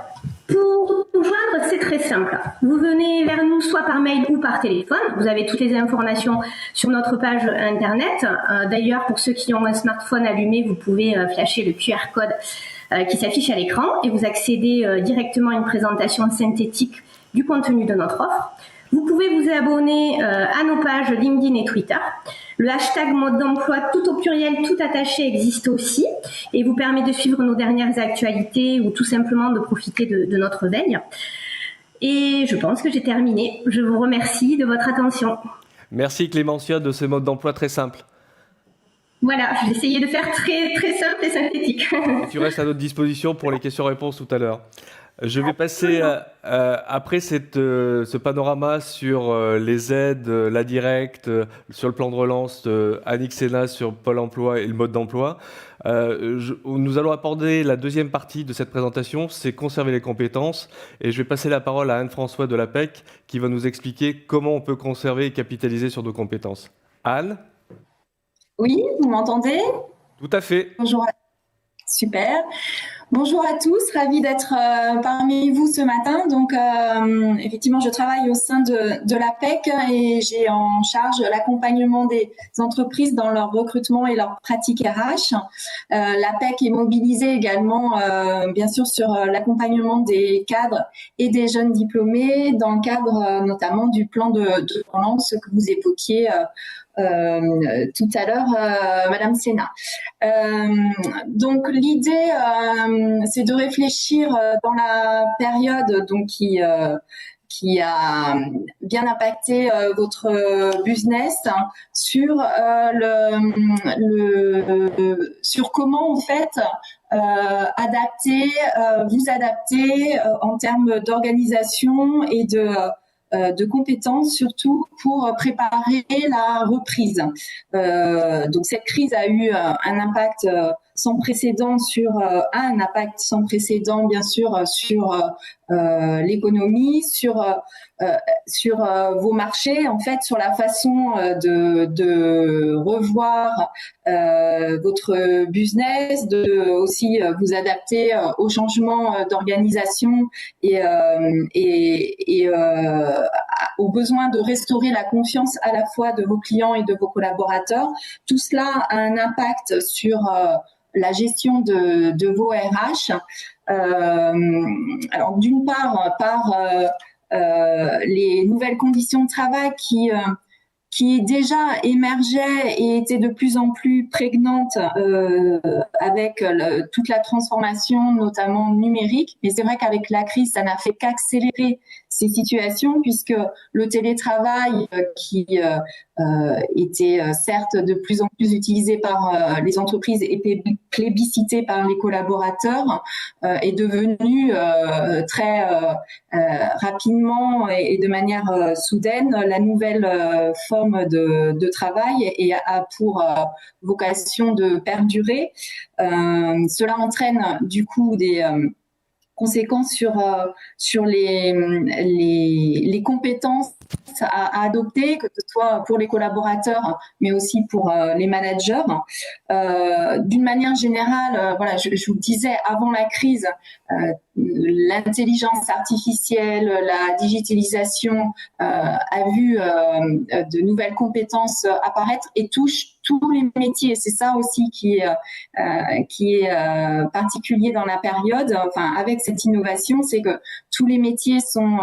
pour nous joindre, c'est très simple. Vous venez vers nous soit par mail ou par téléphone. Vous avez toutes les informations sur notre page internet. D'ailleurs, pour ceux qui ont un smartphone allumé, vous pouvez flasher le QR code qui s'affiche à l'écran et vous accédez directement à une présentation synthétique du contenu de notre offre. Vous pouvez vous abonner à nos pages LinkedIn et Twitter. Le hashtag mode d'emploi tout au pluriel, tout attaché existe aussi et vous permet de suivre nos dernières actualités ou tout simplement de profiter de notre veille. Et je pense que j'ai terminé. Je vous remercie de votre attention. Merci Clémentia de ce mode d'emploi très simple. Voilà, j'ai essayé de faire très, très simple et synthétique. Tu restes à notre disposition pour les questions-réponses tout à l'heure. Je vais passer, après ce panorama sur les aides, la directe, sur le plan de relance, Annick Sénat sur Pôle emploi et le mode d'emploi. Nous allons aborder la deuxième partie de cette présentation, c'est conserver les compétences. Et je vais passer la parole à Anne-Françoise de l'APEC qui va nous expliquer comment on peut conserver et capitaliser sur nos compétences. Anne ? Oui, vous m'entendez? Tout à fait. Bonjour. Super. Bonjour à tous, ravie d'être parmi vous ce matin. Donc, effectivement, je travaille au sein de l'APEC et j'ai en charge l'accompagnement des entreprises dans leur recrutement et leur pratique RH. L'APEC est mobilisée également, bien sûr, sur l'accompagnement des cadres et des jeunes diplômés dans le cadre notamment du plan de relance que vous évoquiez tout à l'heure Madame Sénat. Donc l'idée, c'est de réfléchir dans la période donc qui a bien impacté votre business sur sur comment en fait vous adapter en termes d'organisation et de compétences, surtout pour préparer la reprise. Donc cette crise a eu un impact sans précédent bien sûr sur l'économie, sur vos marchés, en fait, sur la façon de revoir votre business, de aussi vous adapter aux changements d'organisation et au besoin de restaurer la confiance à la fois de vos clients et de vos collaborateurs. Tout cela a un impact sur la gestion de vos RH. Alors d'une part, par les nouvelles conditions de travail qui déjà émergeaient et étaient de plus en plus prégnantes avec toute la transformation, notamment numérique. Mais c'est vrai qu'avec la crise, ça n'a fait qu'accélérer ces situations, puisque le télétravail qui était certes de plus en plus utilisé par les entreprises et plébiscité par les collaborateurs est devenu très rapidement et de manière soudaine la nouvelle forme de travail et a pour vocation de perdurer. Cela entraîne du coup des conséquences sur les compétences à adopter, que ce soit pour les collaborateurs, mais aussi pour les managers. D'une manière générale, voilà, je vous le disais, avant la crise, l'intelligence artificielle, la digitalisation a vu de nouvelles compétences apparaître et touche tous les métiers. C'est ça aussi qui est particulier dans la période. Enfin, avec cette innovation, c'est que tous les métiers sont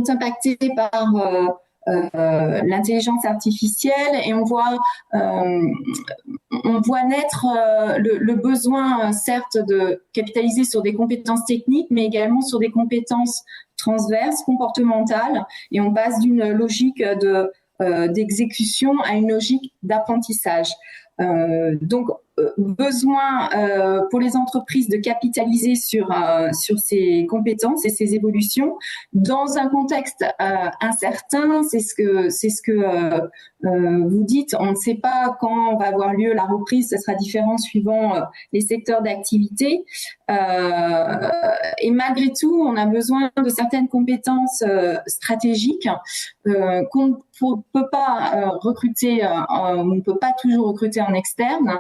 impactés par l'intelligence artificielle et on voit naître le besoin, certes, de capitaliser sur des compétences techniques, mais également sur des compétences transverses, comportementales, et on passe d'une logique d'exécution à une logique d'apprentissage. Donc, besoin pour les entreprises de capitaliser sur ces compétences et ces évolutions dans un contexte incertain. C'est ce que vous dites. On ne sait pas quand va avoir lieu la reprise. Ça sera différent suivant les secteurs d'activité. Et malgré tout, on a besoin de certaines compétences stratégiques qu'on ne peut pas recruter. On ne peut pas toujours recruter en externe.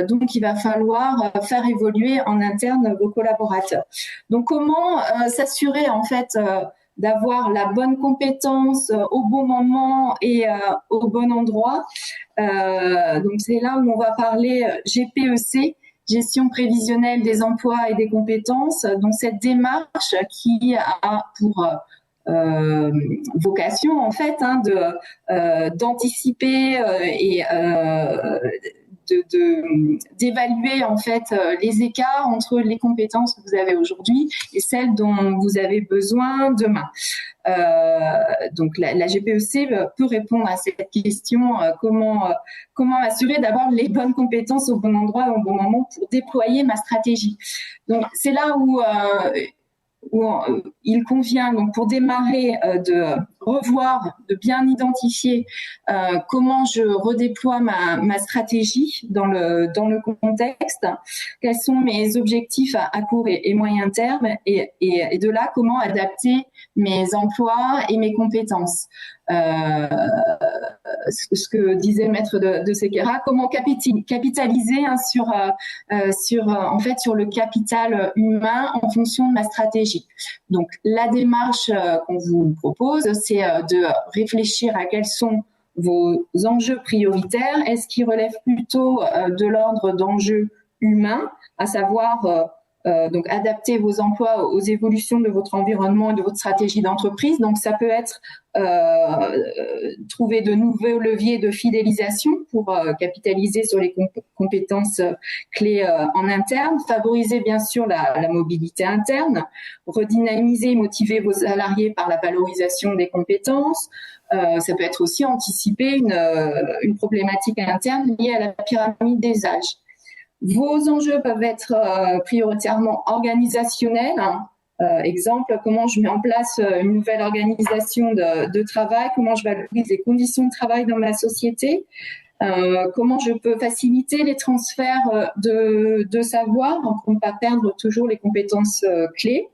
Donc, il va falloir faire évoluer en interne vos collaborateurs. Donc, comment s'assurer en fait d'avoir la bonne compétence au bon moment et au bon endroit. Donc, c'est là où on va parler GPEC, gestion prévisionnelle des emplois et des compétences. Donc, cette démarche qui a pour vocation en fait d'anticiper et d'évaluer en fait les écarts entre les compétences que vous avez aujourd'hui et celles dont vous avez besoin demain. Donc la GPEC peut répondre à cette question, comment assurer d'avoir les bonnes compétences au bon endroit au bon moment pour déployer ma stratégie. Donc c'est là où il convient donc pour démarrer de revoir, de bien identifier comment je redéploie ma stratégie dans le contexte, quels sont mes objectifs à court et moyen terme et de là comment adapter mes emplois et mes compétences. Ce que disait Maître de Sequeira, comment capitaliser sur le capital humain en fonction de ma stratégie. Donc la démarche qu'on vous propose, c'est de réfléchir à quels sont vos enjeux prioritaires. Est-ce qu'ils relèvent plutôt de l'ordre d'enjeux humains, à savoir donc adapter vos emplois aux évolutions de votre environnement et de votre stratégie d'entreprise. Donc ça peut être trouver de nouveaux leviers de fidélisation pour capitaliser sur les compétences clés en interne, favoriser bien sûr la mobilité interne, redynamiser et motiver vos salariés par la valorisation des compétences. Ça peut être aussi anticiper une problématique interne liée à la pyramide des âges. Vos enjeux peuvent être prioritairement organisationnels. Exemple, comment je mets en place une nouvelle organisation de travail, comment je valorise les conditions de travail dans ma société, comment je peux faciliter les transferts de savoir pour ne pas perdre toujours les compétences clés,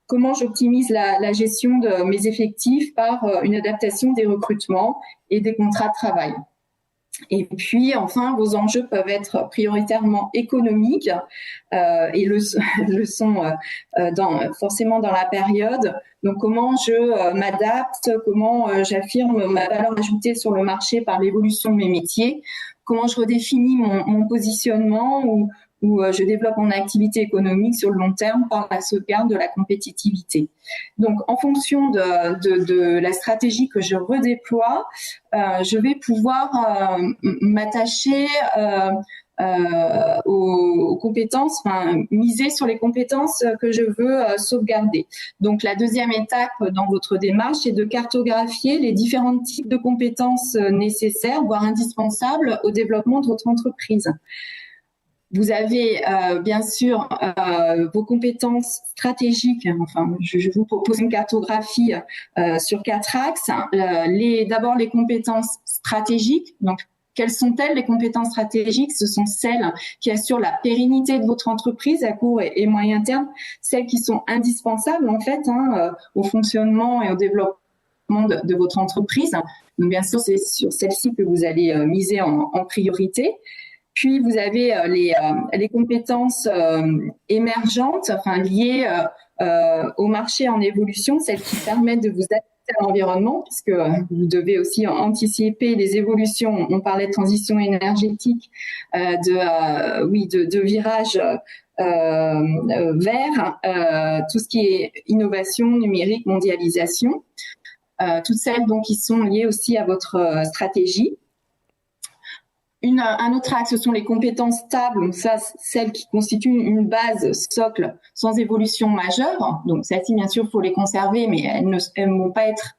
comment j'optimise la gestion de mes effectifs par une adaptation des recrutements et des contrats de travail. Et puis, enfin, vos enjeux peuvent être prioritairement économiques et le sont forcément dans la période. Donc, comment je m'adapte, comment j'affirme ma valeur ajoutée sur le marché par l'évolution de mes métiers, comment je redéfinis mon positionnement ou je développe mon activité économique sur le long terme par la sauvegarde de la compétitivité. Donc, en fonction de la stratégie que je redéploie, je vais pouvoir m'attacher aux compétences, miser sur les compétences que je veux sauvegarder. Donc, la deuxième étape dans votre démarche est de cartographier les différents types de compétences nécessaires, voire indispensables au développement de votre entreprise. Vous avez bien sûr vos compétences stratégiques. Enfin, je vous propose une cartographie sur 4 axes. D'abord, les compétences stratégiques. Donc, quelles sont-elles, les compétences stratégiques? Ce sont celles qui assurent la pérennité de votre entreprise à court et moyen terme, celles qui sont indispensables en fait au fonctionnement et au développement de votre entreprise. Donc, bien sûr, c'est sur celles-ci que vous allez miser en priorité. Puis, vous avez les compétences émergentes, liées au marché en évolution, celles qui permettent de vous adapter à l'environnement, puisque vous devez aussi anticiper les évolutions. On parlait de transition énergétique, de virage vert, tout ce qui est innovation numérique, mondialisation, toutes celles donc qui sont liées aussi à votre stratégie. Un autre axe, ce sont les compétences stables. Donc ça, celles qui constituent une base socle sans évolution majeure. Donc celles-ci, bien sûr, il faut les conserver, mais elles ne vont pas être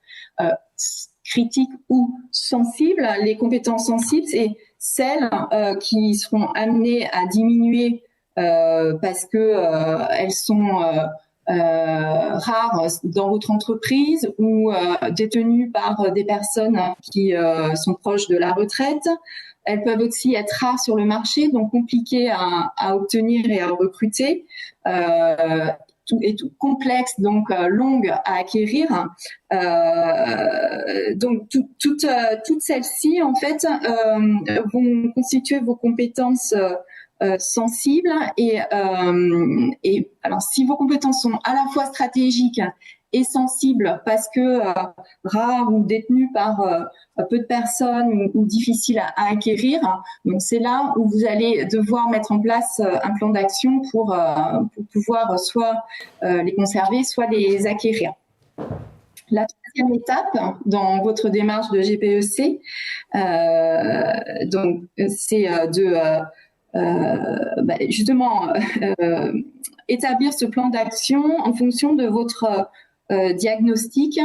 critiques ou sensibles. Les compétences sensibles, c'est celles qui seront amenées à diminuer parce que elles sont rares dans votre entreprise ou détenues par des personnes qui sont proches de la retraite. Elles peuvent aussi être rares sur le marché, donc compliquées à obtenir et à recruter, tout complexe, donc longues à acquérir. Donc toutes celles-ci, en fait, vont constituer vos compétences sensibles. Et alors, si vos compétences sont à la fois stratégiques et sensibles parce que rares ou détenues par peu de personnes ou difficiles à acquérir. Donc c'est là où vous allez devoir mettre en place un plan d'action pour pouvoir soit les conserver, soit les acquérir. La troisième étape dans votre démarche de GPEC, donc c'est justement établir ce plan d'action en fonction de votre diagnostic.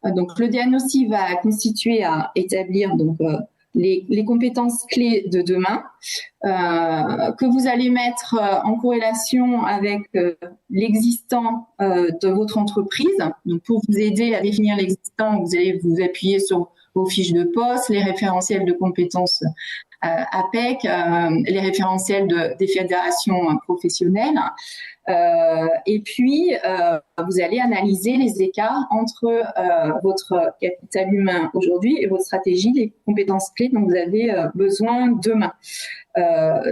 Donc, le diagnostic va constituer à établir donc les compétences clés de demain que vous allez mettre en corrélation avec l'existant de votre entreprise. Donc, pour vous aider à définir l'existant, vous allez vous appuyer sur vos fiches de poste, les référentiels de compétences APEC, les référentiels des fédérations professionnelles. Et puis, vous allez analyser les écarts entre votre capital humain aujourd'hui et votre stratégie, les compétences clés dont vous avez besoin demain.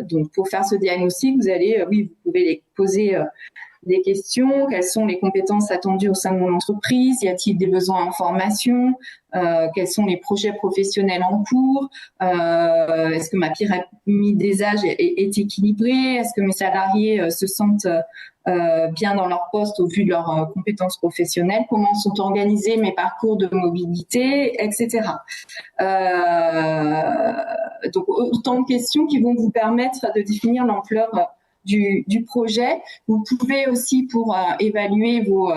Donc, pour faire ce diagnostic, vous pouvez les poser des questions. Quelles sont les compétences attendues au sein de mon entreprise? Y a-t-il des besoins en formation? Quels sont les projets professionnels en cours? Est-ce que ma pyramide des âges est équilibrée? Est-ce que mes salariés se sentent bien dans leur poste au vu de leurs compétences professionnelles? Comment sont organisés mes parcours de mobilité, etc. Donc autant de questions qui vont vous permettre de définir l'ampleur du projet. Vous pouvez aussi, pour évaluer vos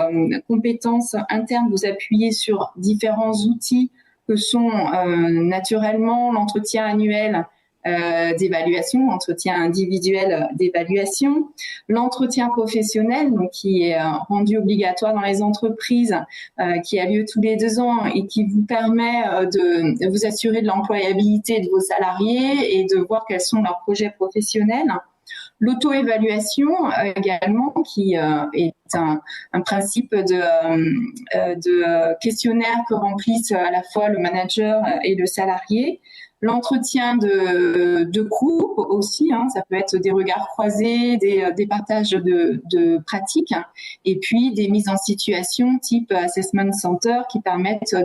compétences internes, vous appuyer sur différents outils que sont naturellement l'entretien annuel d'évaluation, l'entretien individuel d'évaluation, l'entretien professionnel, donc qui est rendu obligatoire dans les entreprises, qui a lieu tous les 2 ans et qui vous permet de vous assurer de l'employabilité de vos salariés et de voir quels sont leurs projets professionnels. L'auto-évaluation également, qui est un principe de questionnaire que remplissent à la fois le manager et le salarié. L'entretien de groupe aussi, ça peut être des regards croisés, des partages de pratiques, et puis des mises en situation type assessment center qui permettent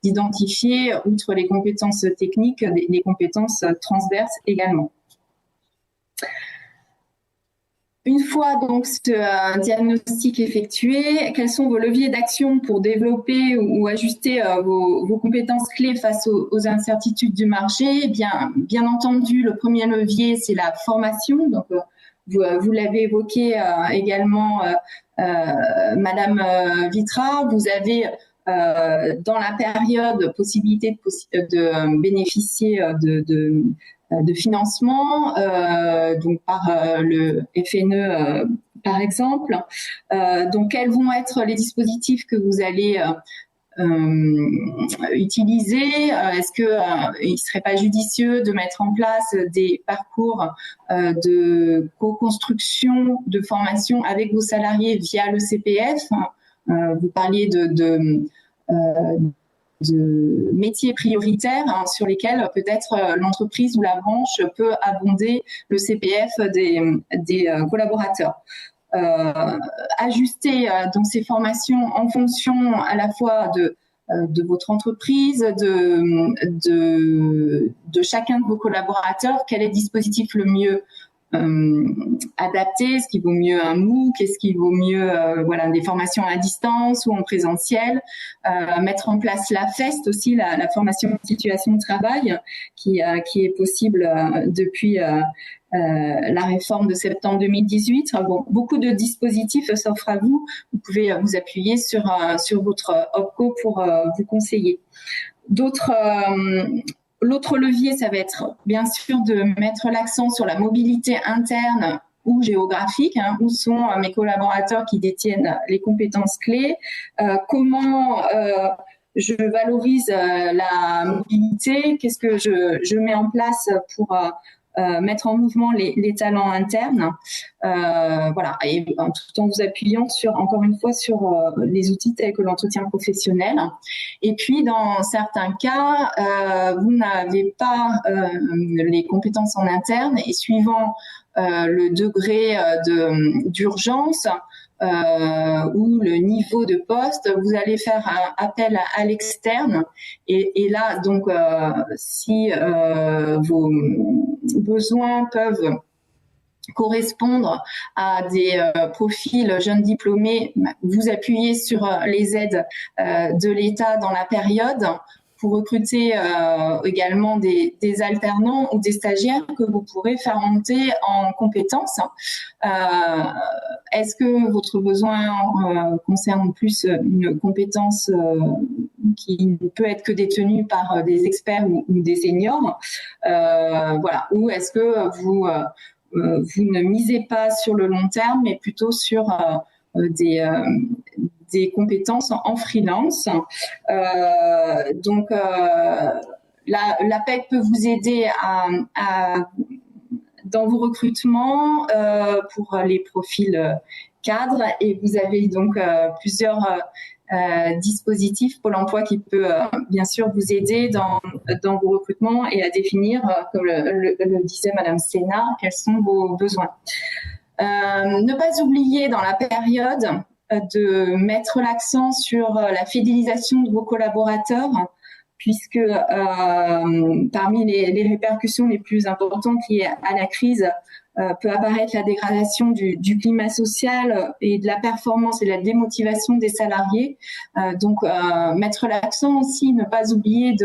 d'identifier, outre les compétences techniques, les compétences transverses également. Une fois donc ce diagnostic effectué, quels sont vos leviers d'action pour développer ou ajuster vos compétences clés face aux incertitudes du marché? Bien entendu, le premier levier, c'est la formation. Donc, vous l'avez évoqué également, Madame Vitra. Vous avez dans la période possibilité de bénéficier de financement, donc par le FNE par exemple. Donc quels vont être les dispositifs que vous allez utiliser? Est-ce que il serait pas judicieux de mettre en place des parcours de co-construction de formation avec vos salariés via le CPF? Vous parliez de métiers prioritaires sur lesquels peut-être l'entreprise ou la branche peut abonder le CPF des collaborateurs. Ajuster donc ces formations en fonction à la fois de votre entreprise, de chacun de vos collaborateurs. Quel est le dispositif le mieux adapté? Est-ce qu'il vaut mieux un MOOC? Est-ce qu'il vaut mieux des formations à distance ou en présentiel? Mettre en place la FEST aussi, la formation en situation de travail, qui est possible depuis la réforme de septembre 2018. Bon, beaucoup de dispositifs s'offrent à vous. Vous pouvez vous appuyer sur votre OPCO pour vous conseiller. L'autre levier, ça va être bien sûr de mettre l'accent sur la mobilité interne ou géographique, où sont mes collaborateurs qui détiennent les compétences clés, comment je valorise la mobilité, qu'est-ce que je mets en place pour mettre en mouvement les talents internes, et tout en vous appuyant encore une fois sur les outils tels que l'entretien professionnel. Et puis dans certains cas, vous n'avez pas les compétences en interne, et suivant le degré d'urgence ou le niveau de poste, vous allez faire appel à l'externe. Et là, donc, si vos besoins peuvent correspondre à des profils jeunes diplômés, vous appuyez sur les aides de l'État dans la période pour recruter également des alternants ou des stagiaires que vous pourrez faire monter en compétences. Est-ce que votre besoin concerne plus une compétence qui ne peut être que détenue par des experts ou des seniors, ou est-ce que vous ne misez pas sur le long terme, mais plutôt sur des compétences en freelance. Donc, l'APEC peut vous aider dans vos recrutements pour les profils cadres, et vous avez donc plusieurs dispositifs Pôle emploi qui peut bien sûr vous aider dans vos recrutements et à définir, comme le disait Madame Sénard, quels sont vos besoins. Ne pas oublier dans la période de mettre l'accent sur la fidélisation de vos collaborateurs, puisque parmi les répercussions les plus importantes liées à la crise peut apparaître la dégradation du climat social et de la performance et de la démotivation des salariés. Donc, mettre l'accent aussi, ne pas oublier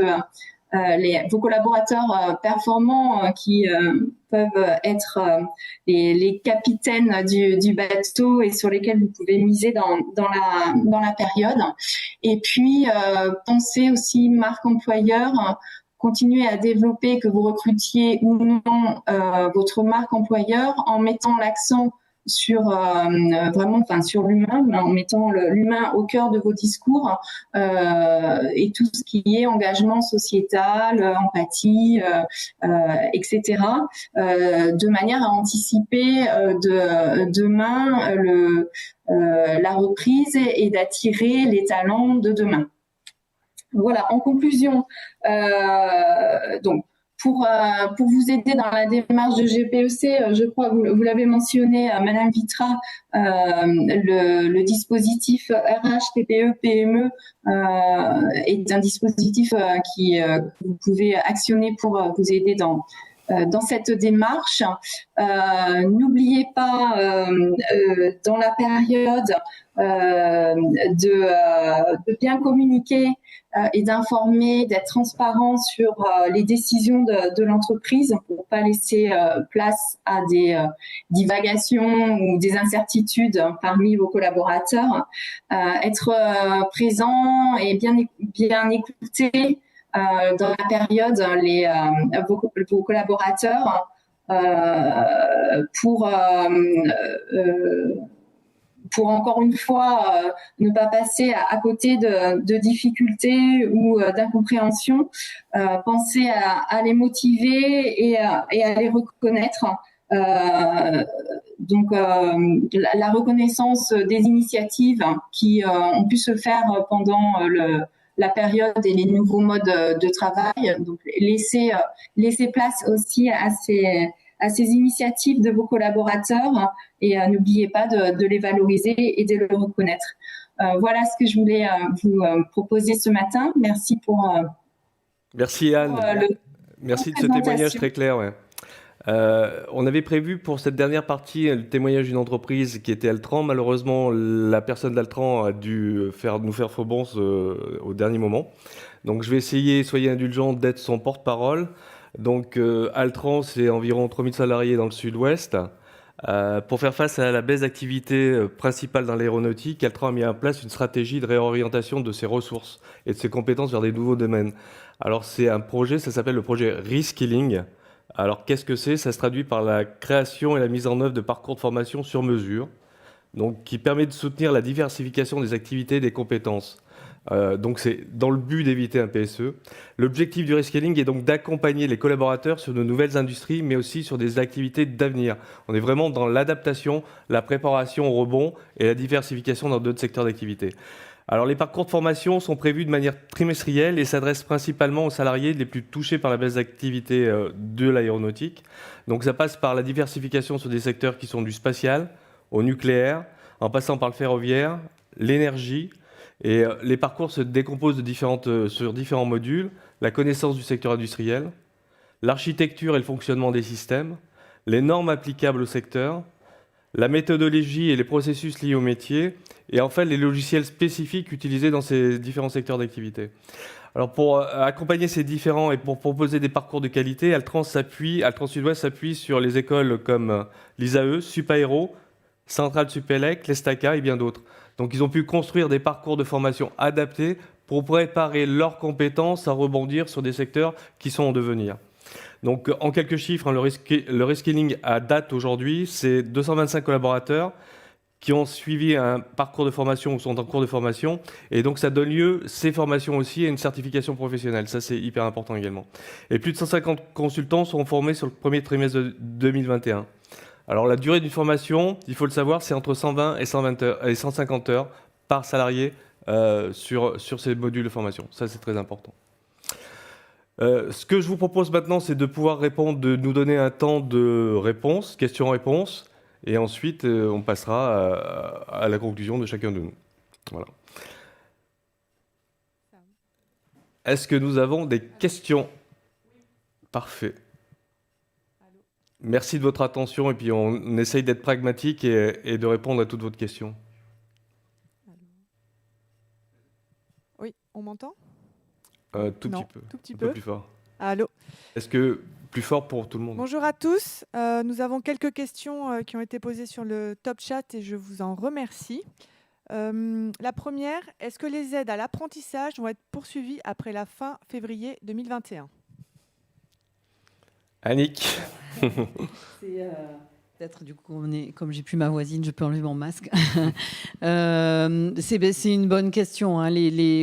vos collaborateurs performants qui peuvent être les capitaines du bateau et sur lesquels vous pouvez miser dans la période. Et puis, pensez aussi marque employeur, continuer à développer, que vous recrutiez ou non votre marque employeur, en mettant l'accent sur sur l'humain, en mettant l'humain au cœur de vos discours et tout ce qui est engagement sociétal, empathie, etc. De manière à anticiper demain la reprise et d'attirer les talents de demain. Voilà, en conclusion, donc pour vous aider dans la démarche de GPEC, je crois que vous l'avez mentionné, Madame Vitra, le dispositif RH, TPE, PME est un dispositif que vous pouvez actionner pour vous aider dans cette démarche. N'oubliez pas, dans la période, de bien communiquer et d'informer, d'être transparent sur les décisions de l'entreprise pour pas laisser place à des divagations ou des incertitudes parmi vos collaborateurs. Être présent et bien écouter dans la période vos collaborateurs pour encore une fois ne pas passer à côté de difficultés ou d'incompréhension, penser à les motiver et à les reconnaître. Donc la reconnaissance des initiatives qui ont pu se faire pendant la période et les nouveaux modes de travail. Donc laisser place aussi à ces initiatives de vos collaborateurs et n'oubliez pas de les valoriser et de le reconnaître. Voilà ce que je voulais vous proposer ce matin. Merci pour Merci Anne. Merci de ce témoignage très clair. Ouais. On avait prévu pour cette dernière partie le témoignage d'une entreprise qui était Altran. Malheureusement, la personne d'Altran a dû nous faire faux bons au dernier moment. Donc je vais essayer, soyez indulgents, d'être son porte-parole. Donc Altran, c'est environ 3000 salariés dans le sud-ouest. Pour faire face à la baisse d'activité principale dans l'aéronautique, Altran a mis en place une stratégie de réorientation de ses ressources et de ses compétences vers des nouveaux domaines. Alors c'est un projet, ça s'appelle le projet Reskilling. Alors qu'est-ce que c'est ? Ça se traduit par la création et la mise en œuvre de parcours de formation sur mesure, donc qui permet de soutenir la diversification des activités et des compétences. Donc c'est dans le but d'éviter un PSE. L'objectif du reskilling est donc d'accompagner les collaborateurs sur de nouvelles industries, mais aussi sur des activités d'avenir. On est vraiment dans l'adaptation, la préparation au rebond et la diversification dans d'autres secteurs d'activité. Alors les parcours de formation sont prévus de manière trimestrielle et s'adressent principalement aux salariés les plus touchés par la baisse d'activité de l'aéronautique. Donc ça passe par la diversification sur des secteurs qui sont du spatial au nucléaire, en passant par le ferroviaire, l'énergie. Et les parcours se décomposent sur différents modules, la connaissance du secteur industriel, l'architecture et le fonctionnement des systèmes, les normes applicables au secteur, la méthodologie et les processus liés au métier, et enfin les logiciels spécifiques utilisés dans ces différents secteurs d'activité. Alors pour accompagner ces différents et pour proposer des parcours de qualité, Altran Sud-Ouest s'appuie sur les écoles comme l'ISAE, Supaéro, Centrale Supélec, l'Estaca et bien d'autres. Donc ils ont pu construire des parcours de formation adaptés pour préparer leurs compétences à rebondir sur des secteurs qui sont en devenir. Donc en quelques chiffres, le reskilling à date aujourd'hui, c'est 225 collaborateurs qui ont suivi un parcours de formation ou sont en cours de formation. Et donc ça donne lieu, ces formations aussi, à une certification professionnelle. Ça, c'est hyper important également. Et plus de 150 consultants seront formés sur le premier trimestre de 2021. Alors la durée d'une formation, il faut le savoir, c'est entre 120 et 150 heures par salarié sur ces modules de formation. Ça, c'est très important. Ce que je vous propose maintenant, c'est de pouvoir répondre, de nous donner un temps de réponse, questions-réponses. Et ensuite, on passera à la conclusion de chacun de nous. Voilà. Est-ce que nous avons des questions? Parfait. Merci de votre attention et puis on essaye d'être pragmatique et de répondre à toutes vos questions. Oui, on m'entend? Tout Non, petit peu. tout petit Un peu. peu plus fort. Allô? Est-ce que plus fort pour tout le monde? Bonjour à tous. Nous avons quelques questions qui ont été posées sur le top chat et je vous en remercie. La première, est-ce que les aides à l'apprentissage vont être poursuivies après la fin février 2021? Annick. Peut-être du coup, comme j'ai plus ma voisine, je peux enlever mon masque. C'est une bonne question, hein.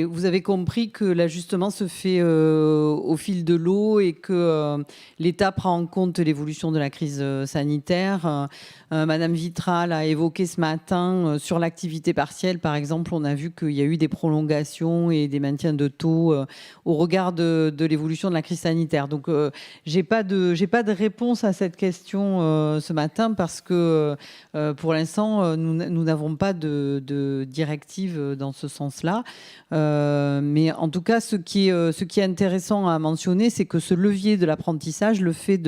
Vous avez compris que l'ajustement se fait au fil de l'eau et que l'État prend en compte l'évolution de la crise sanitaire. Madame Vitral a évoqué ce matin sur l'activité partielle, par exemple, on a vu qu'il y a eu des prolongations et des maintiens de taux au regard de l'évolution de la crise sanitaire. Donc, j'ai pas de réponse à cette question ce matin parce que pour l'instant, nous n'avons pas de directive dans ce sens-là. Mais en tout cas, ce qui est intéressant à mentionner, c'est que ce levier de l'apprentissage, le fait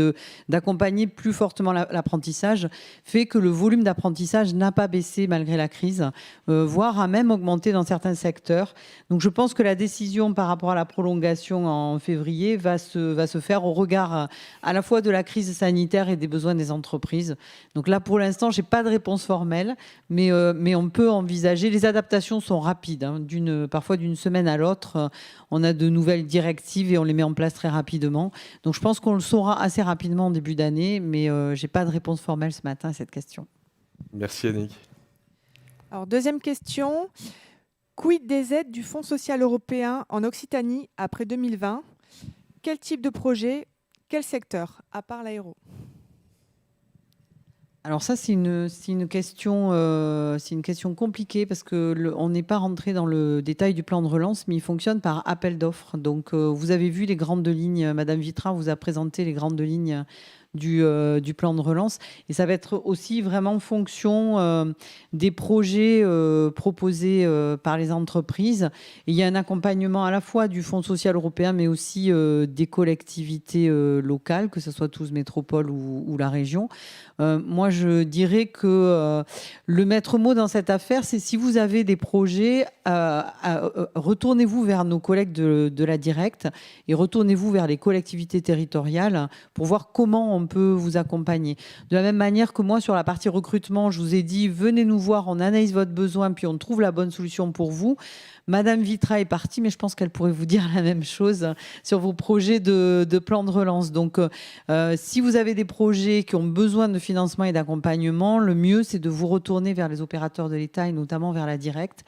d'accompagner plus fortement l'apprentissage, fait que le volume d'apprentissage n'a pas baissé malgré la crise, voire a même augmenté dans certains secteurs. Donc je pense que la décision par rapport à la prolongation en février va se faire au regard à la fois de la crise sanitaire et des besoins des entreprises. Donc là, pour l'instant, je n'ai pas de réponse formelle, mais on peut envisager. Les adaptations sont rapides, hein, parfois d'une semaine à l'autre. On a de nouvelles directives et on les met en place très rapidement. Donc je pense qu'on le saura assez rapidement en début d'année, mais je n'ai pas de réponse formelle ce matin à cette question. Merci Annick. Alors, deuxième question. Quid des aides du Fonds social européen en Occitanie après 2020? Quel type de projet? Quel secteur, à part l'aéro? Alors ça, c'est une question compliquée parce qu'on n'est pas rentré dans le détail du plan de relance, mais il fonctionne par appel d'offres. Donc, vous avez vu les grandes lignes. Madame Vitra vous a présenté les grandes lignes du plan de relance. Et ça va être aussi vraiment en fonction des projets proposés par les entreprises. Et il y a un accompagnement à la fois du Fonds social européen, mais aussi des collectivités locales, que ce soit Toulouse Métropole ou la région. Moi, je dirais que le maître mot dans cette affaire, c'est si vous avez des projets, retournez-vous vers nos collègues de la Directe et retournez-vous vers les collectivités territoriales pour voir comment on peut vous accompagner. De la même manière que moi, sur la partie recrutement, je vous ai dit, venez nous voir, on analyse votre besoin, puis on trouve la bonne solution pour vous. Madame Vitra est partie, mais je pense qu'elle pourrait vous dire la même chose sur vos projets de plan de relance. Donc, si vous avez des projets qui ont besoin de financement et d'accompagnement, le mieux, c'est de vous retourner vers les opérateurs de l'État et notamment vers la Directe,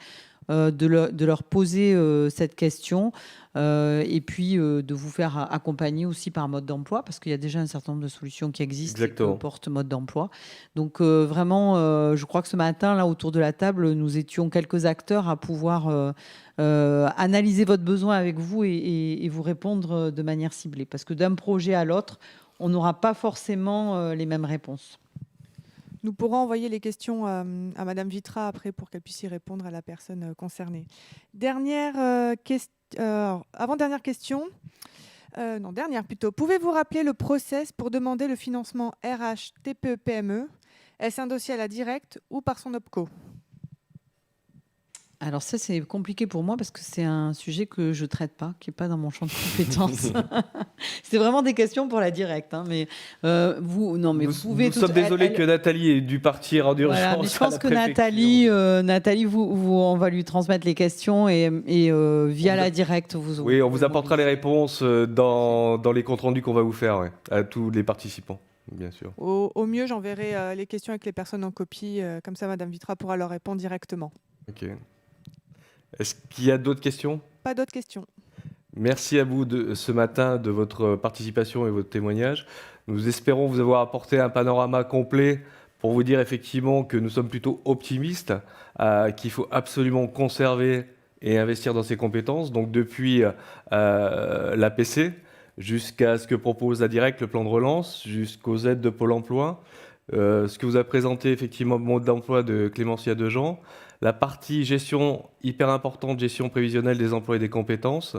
de leur poser cette question et puis de vous faire accompagner aussi par mode d'emploi parce qu'il y a déjà un certain nombre de solutions qui existent et qui portent mode d'emploi. Donc vraiment, je crois que ce matin, là, autour de la table, nous étions quelques acteurs à pouvoir analyser votre besoin avec vous et vous répondre de manière ciblée. Parce que d'un projet à l'autre, on n'aura pas forcément les mêmes réponses. Nous pourrons envoyer les questions à Madame Vitra après pour qu'elle puisse y répondre à la personne concernée. Dernière question. Dernière plutôt. Pouvez-vous rappeler le process pour demander le financement RH TPE PME? Est-ce un dossier à la Directe ou par son OPCO? Alors ça, c'est compliqué pour moi parce que c'est un sujet que je ne traite pas, qui n'est pas dans mon champ de compétences. C'est vraiment des questions pour la Directe. Hein, mais vous pouvez... Nous sommes désolés que Nathalie ait dû partir en urgence. Voilà, mais je pense que Nathalie, on va lui transmettre les questions et via la Directe, on vous apportera les réponses dans les comptes rendus qu'on va vous faire à tous les participants. Bien sûr. Au mieux, j'enverrai les questions avec les personnes en copie. Comme ça, Madame Vitra pourra leur répondre directement. Ok. Est-ce qu'il y a d'autres questions? Pas d'autres questions. Merci à vous ce matin de votre participation et votre témoignage. Nous espérons vous avoir apporté un panorama complet pour vous dire effectivement que nous sommes plutôt optimistes, qu'il faut absolument conserver et investir dans ses compétences. Donc depuis l'APC jusqu'à ce que propose la Directe, le plan de relance, jusqu'aux aides de Pôle emploi. ce que vous a présenté effectivement le mode d'emploi de Clémentia Dejean, la partie gestion hyper importante, gestion prévisionnelle des emplois et des compétences.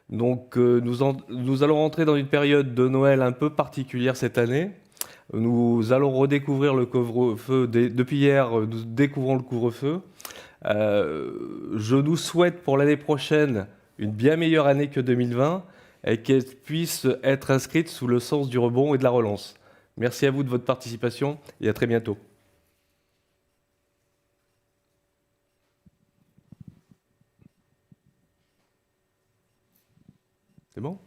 Donc nous allons rentrer dans une période de Noël un peu particulière cette année. Nous allons redécouvrir le couvre-feu. Depuis hier, nous découvrons le couvre-feu. Je nous souhaite pour l'année prochaine une bien meilleure année que 2020 et qu'elle puisse être inscrite sous le sens du rebond et de la relance. Merci à vous de votre participation et à très bientôt. C'est bon ?